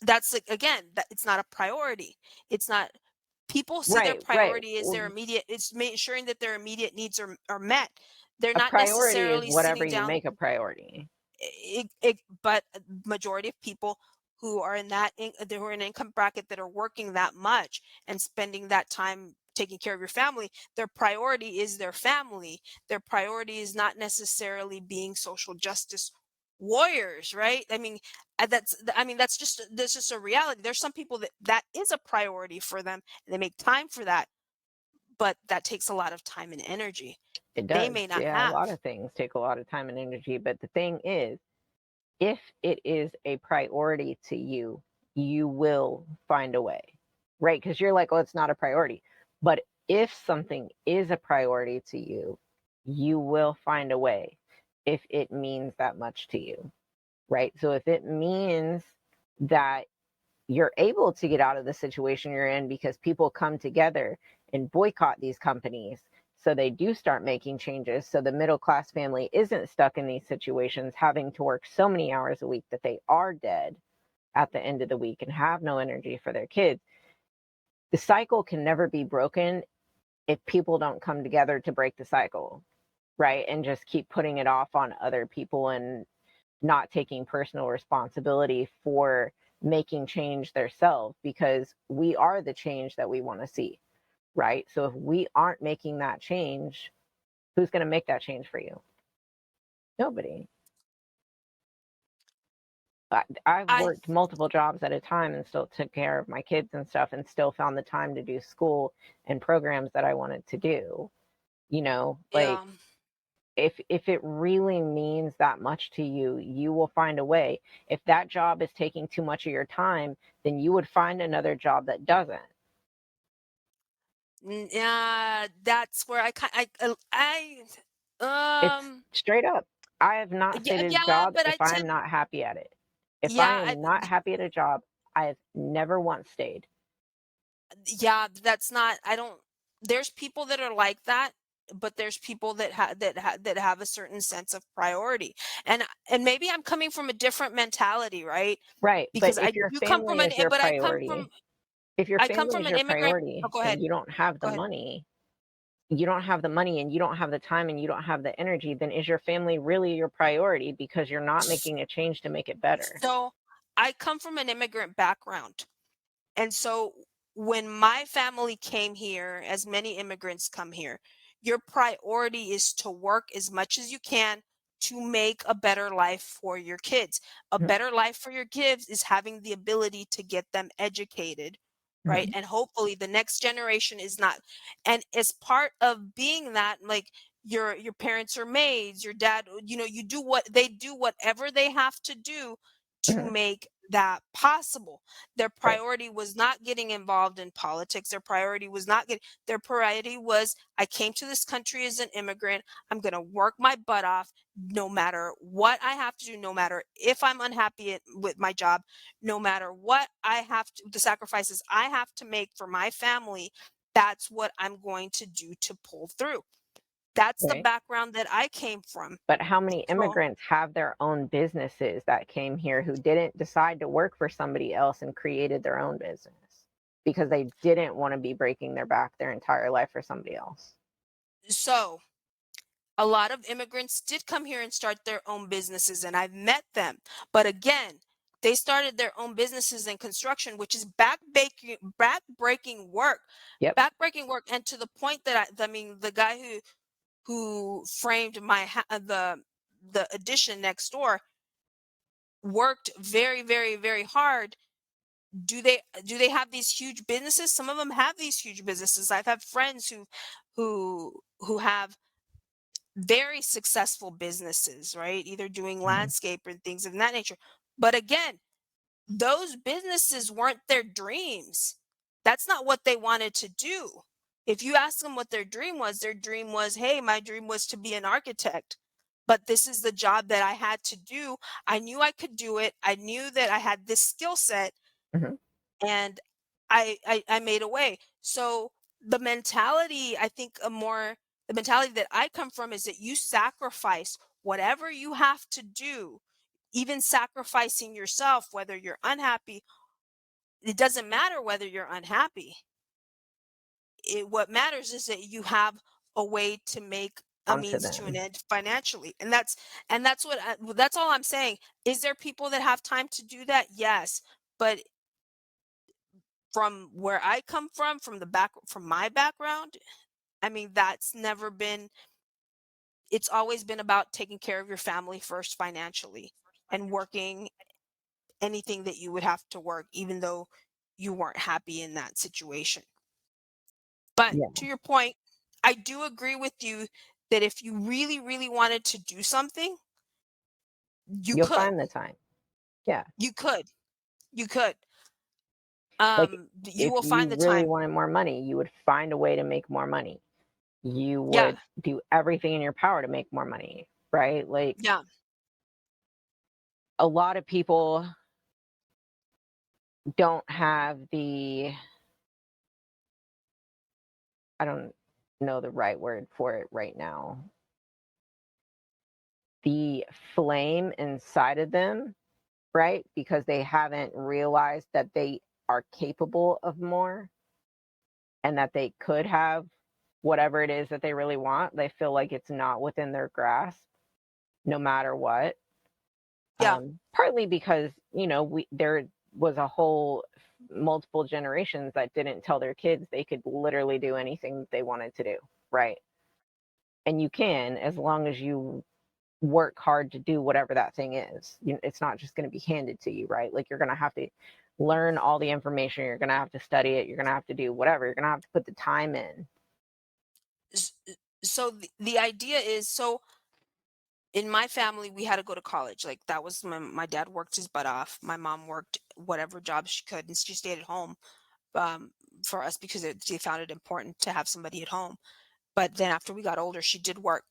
that's like, again, that it's not a priority. It's not. People see their right, right. priority as their Well, immediate, it's ensuring that their immediate needs are met. They're a not priority is necessarily whatever sitting you down. make a priority. But majority of people who are who are in an income bracket that are working that much and spending that time taking care of your family, their priority is their family. Their priority is not necessarily being social justice warriors, right? I mean, that's just a reality. There's some people that is a priority for them, and they make time for that, but that takes a lot of time and energy It they does. may not Yeah, a have. lot of things take a lot of time and energy. But the thing is, if it is a priority to you, you will find a way, right? Because you're like, oh, it's not a priority. But if something is a priority to you, you will find a way if it means that much to you, right? So if it means that you're able to get out of the situation you're in because people come together and boycott these companies, so they do start making changes, so the middle class family isn't stuck in these situations having to work so many hours a week that they are dead at the end of the week and have no energy for their kids. The cycle can never be broken if people don't come together to break the cycle, right? And just keep putting it off on other people and not taking personal responsibility for making change themselves, because we are the change that we want to see, right? So if we aren't making that change, who's going to make that change for you? Nobody. I've I worked multiple jobs at a time and still took care of my kids and stuff and still found the time to do school and programs that I wanted to do. Like, Yeah. if it really means that much to you, you will find a way. If that job is taking too much of your time, then you would find another job that doesn't. Yeah, that's where It's um straight up. I have not yeah, stated yeah, jobs but if I I'm tend not happy at it. If I yeah, am not happy at a job, I've never once stayed. Yeah, that's not I don't there's people that are like that, but there's people that have a certain sense of priority. And maybe I'm coming from a different mentality, right? Right, but Because I if your do come from family is your but priority, if your I come family from is an your immigrant. Oh, priority go and ahead. you don't have the Go ahead. money, you don't have the money and you don't have the time and you don't have the energy, then is your family really your priority because you're not making a change to make it better? So, I come from an immigrant background. And so when my family came here, as many immigrants come here, your priority is to work as much as you can to make a better life for your kids. A Mhm, better life for your kids is having the ability to get them educated, right? mhm, And hopefully the next generation is not. And as part of being that, like your parents are maids, your dad, you do what they do whatever they have to do to mhm, make that possible. Their right, priority was not getting involved in politics. Their priority was, I came to this country as an immigrant. I'm going to work my butt off no matter what I have to do, no matter if I'm unhappy with my job, no matter what the sacrifices I have to make for my family. That's what I'm going to do to pull through. That's the right. background that I came from. But how many So, immigrants have their own businesses that came here who didn't decide to work for somebody else and created their own business because they didn't want to be breaking their back their entire life for somebody else? so a lot of immigrants did come here and start their own businesses, and I've met them. But again, they started their own businesses in construction, which is back-breaking work, Yep. and to the point that I mean, the guy who framed the addition next door worked very, very, very hard. Do they have these huge businesses? Some of them have these huge businesses. I've had friends who have very successful businesses, right? Either doing Mhm. landscape and things of that nature. But again, those businesses weren't their dreams. That's not what they wanted to do. If you ask them what their dream was, hey, my dream was to be an architect. But this is the job that I had to do. I knew I could do it. I knew that I had this skill set, Mhm. and I made a way. So the mentality, I think the mentality that I come from is that you sacrifice whatever you have to do, even sacrificing yourself, whether you're unhappy. It doesn't matter whether you're unhappy. What matters is that you have a way to make a Onto means to an them. end financially. That's all I'm saying. Is there people that have time to do that? Yes. But from where I come from my background, I mean, it's always been about taking care of your family first financially and working anything that you would have to work, even though you weren't happy in that situation. But Yeah. to your point, I do agree with you that if you really, really wanted to do something, you You'll could. find the time. Yeah. You could. You could. Like You if will you find the really time. wanted more money, you would find a way to make more money. You Yeah. would do everything in your power to make more money, right? Like Yeah. a lot of people don't have I don't know the right word for it right now, the flame inside of them, right? Because they haven't realized that they are capable of more and that they could have whatever it is that they really want. They feel like it's not within their grasp, no matter what. Yeah. Partly because there was a whole multiple generations that didn't tell their kids they could literally do anything they wanted to do, right? And you can as long as you work hard to do whatever that thing is. It's not just going to be handed to you, right? Like you're going to have to learn all the information. You're going to have to study it. You're going to have to do whatever. You're going to have to put the time in. S- So the idea is, so in my family, we had to go to college. Like that was my dad worked his butt off. My mom worked whatever job she could, and she stayed at home um, for us because she found it important to have somebody at home. But then after we got older, she did work.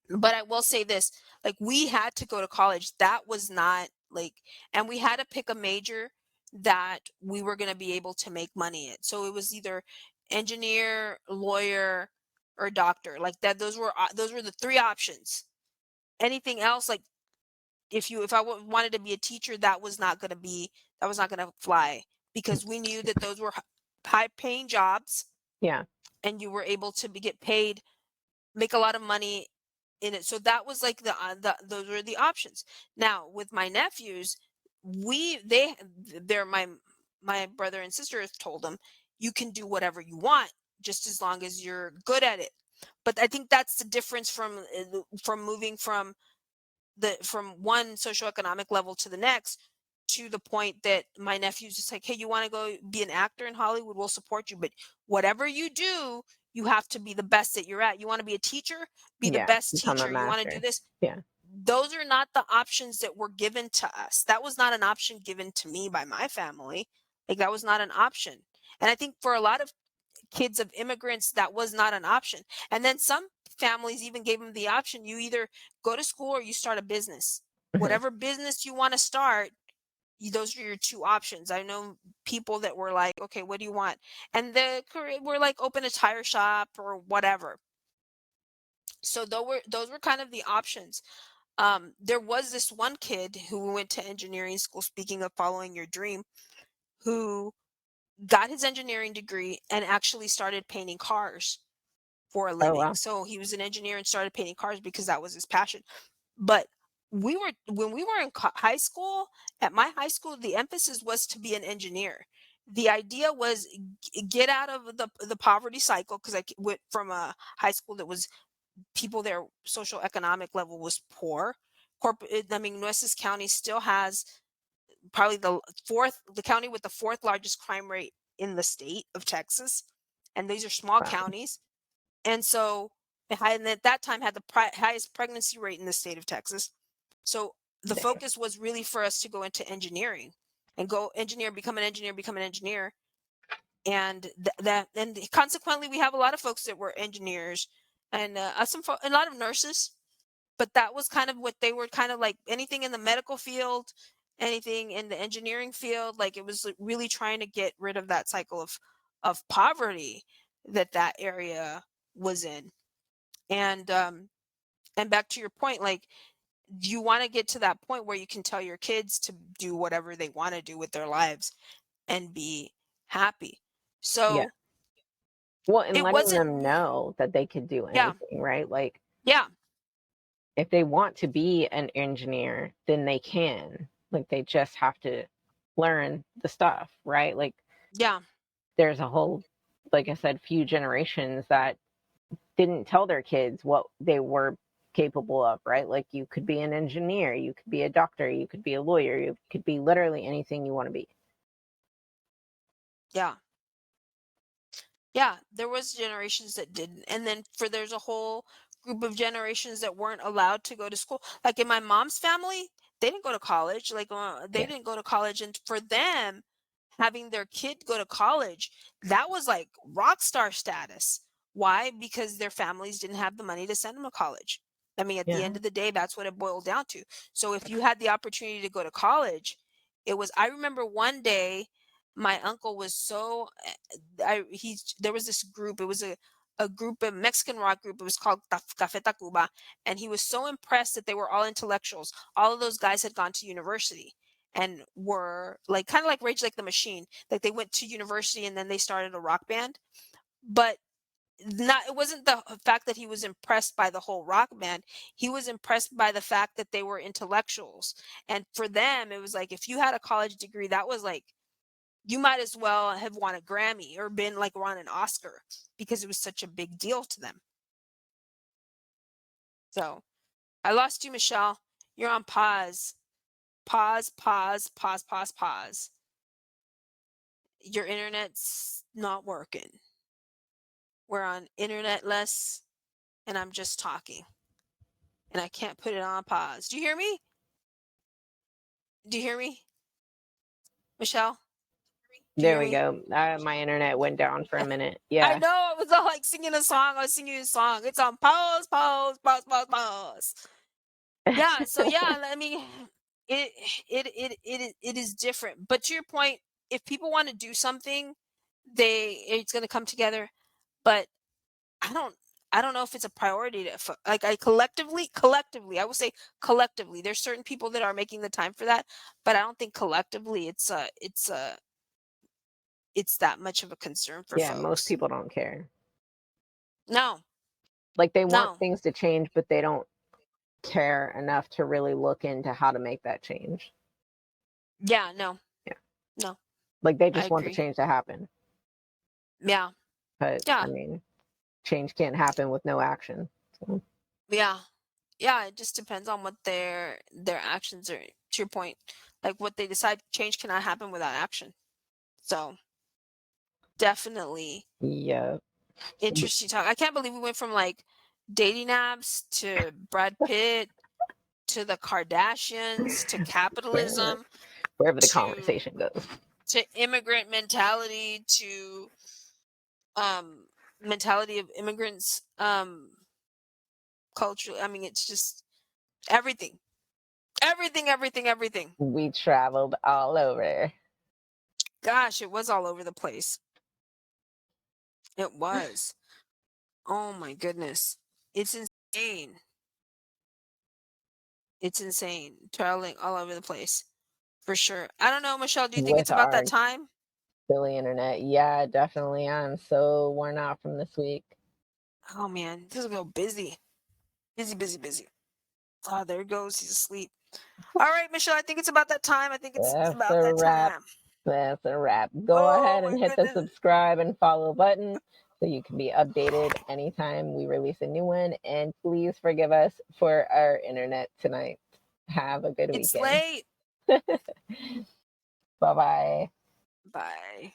But I will say this, like we had to go to college. That was not like, and we had to pick a major that we were going to be able to make money at. So it was either engineer, lawyer, or doctor. Like that, those were the three options. Anything else, like if I wanted to be a teacher, that was not going to fly, because we knew that those were high paying jobs, Yeah. and you were able to get paid, make a lot of money in it. So that was like those were the options. Now with my nephews, they're my brother and sister has told them, you can do whatever you want, just as long as you're good at it. But I think that's the difference from moving from one socioeconomic level to the next, to the point that my nephew's just like, hey, you want to go be an actor in Hollywood, we'll support you, but whatever you do, you have to be the best that you're at. You want to be a teacher, be the Yeah. best Become a teacher. You want to do master. this. Yeah. Those are not the options that were given to us. That was not an option given to me by my family. Like that was not an option. And I think for a lot of kids of immigrants, that was not an option. And then some families even gave them the option, you either go to school or you start a business. Hmm. Whatever business you want to start, those are your two options. I know people that were like, okay, what do you want? And the career were like, open a tire shop or whatever. So those were kind of the options. There was this one kid who went to engineering school, speaking of following your dream, who got his engineering degree and actually started painting cars for a Oh living. wow. So he was an engineer and started painting cars because that was his passion. But when we were in high school, at my high school, the emphasis was to be an engineer. The idea was get out of the poverty cycle, because went from a high school that was people, their social economic level was poor. I mean, Nueces County still has probably the county with the fourth largest crime rate in the state of Texas, and these are small Wow. counties. And so, and at that time had the highest pregnancy rate in the state of Texas. So the Damn. focus was really for us to go into engineering and go engineer, become an engineer, become an engineer. And and consequently, we have a lot of folks that were engineers, and a lot of nurses. But that was kind of what they were, kind of like anything in the medical field, anything in the engineering field. Like it was like really trying to get rid of that cycle of poverty that area was in. And back to your point, like you want to get to that point where you can tell your kids to do whatever they want to do with their lives and be happy. Yeah. So Well, and it letting wasn't. them know that they could do Yeah, anything, right? Like yeah, if they want to be an engineer, then they can. Like they just have to learn the stuff, right? Like yeah, there's a whole, like I said, few generations that didn't tell their kids what they were capable of, right? Like you could be an engineer, you could be a doctor, you could be a lawyer, you could be literally anything you want to be. yeah. Yeah, there was generations that didn't, and then there's a whole group of generations that weren't allowed to go to school. Like in my mom's family, they didn't go to college. Like they Yeah. didn't go to college, and for them, having their kid go to college, that was like rock star status. Why? Because their families didn't have the money to send them to college. I mean, at the end Yeah. of the day, that's what it boiled down to. So if you had the opportunity to go to college, it was. I remember one day, my uncle was so there was this group. It was a group, a Mexican rock group. It was called Café Tacuba, and he was so impressed that they were all intellectuals. All of those guys had gone to university and were like kind of like Rage Like the Machine. Like they went to university and then they started a rock band. But not it wasn't the fact that he was impressed by the whole rock band. He was impressed by the fact that they were intellectuals. And for them, it was like if you had a college degree, that was like you might as well have won a Grammy or been like won an Oscar, because it was such a big deal to them. So I lost you, Michelle. You're on pause. Pause, pause, pause, pause, pause. Your internet's not working. We're on internet less, and I'm just talking. And I can't put it on pause. Do you hear me? Do you hear me? Michelle? Do you There hear we me? go. My internet went down for a minute. I Yeah. know, I was all like singing a song. I was singing a song. It's on pause, pause, pause, pause, pause. Yeah, so yeah, I mean, it it is different. But to your point, if people want to do something, it's going to come together. But I don't I don't know if it's a priority like I collectively I will say collectively there's certain people that are making the time for that, but I don't think collectively it's that much of a concern for Yeah, most folks. people don't care. No, Like they want no, things to change, but they don't care enough to really look into how to make that change. yeah, no, Yeah. no, Like they I just want the agree. change to happen. Yeah, But I yeah, mean, change can't happen with no action. So, yeah, yeah. It just depends on what their actions are. To your point, like what they decide, change cannot happen without action. So definitely yeah. interesting talk. I can't believe we went from like dating apps to Brad Pitt to the Kardashians to Wherever, capitalism wherever the to conversation goes. immigrant mentality to um mentality of immigrants culture. I mean it's just everything. Everything, everything, everything. We traveled all over. Gosh, it was all over the place. It was. Oh my goodness. It's insane. It's insane. Traveling all over the place. For sure. I don't know, Michelle, do you think it's With about our that time? silly internet. Yeah, definitely. I'm so worn out from this week. Oh man, this is real busy. Busy, busy, busy. Ah, there he goes. He's asleep. All right, Michelle, I think it's about that time. I think it's That's about a that wrap. time. That's a wrap. Go Oh ahead my and hit the goodness. subscribe and follow button so you can be updated anytime we release a new one. And please forgive us for our internet tonight. Have a good It's weekend. late. Bye bye. Bye.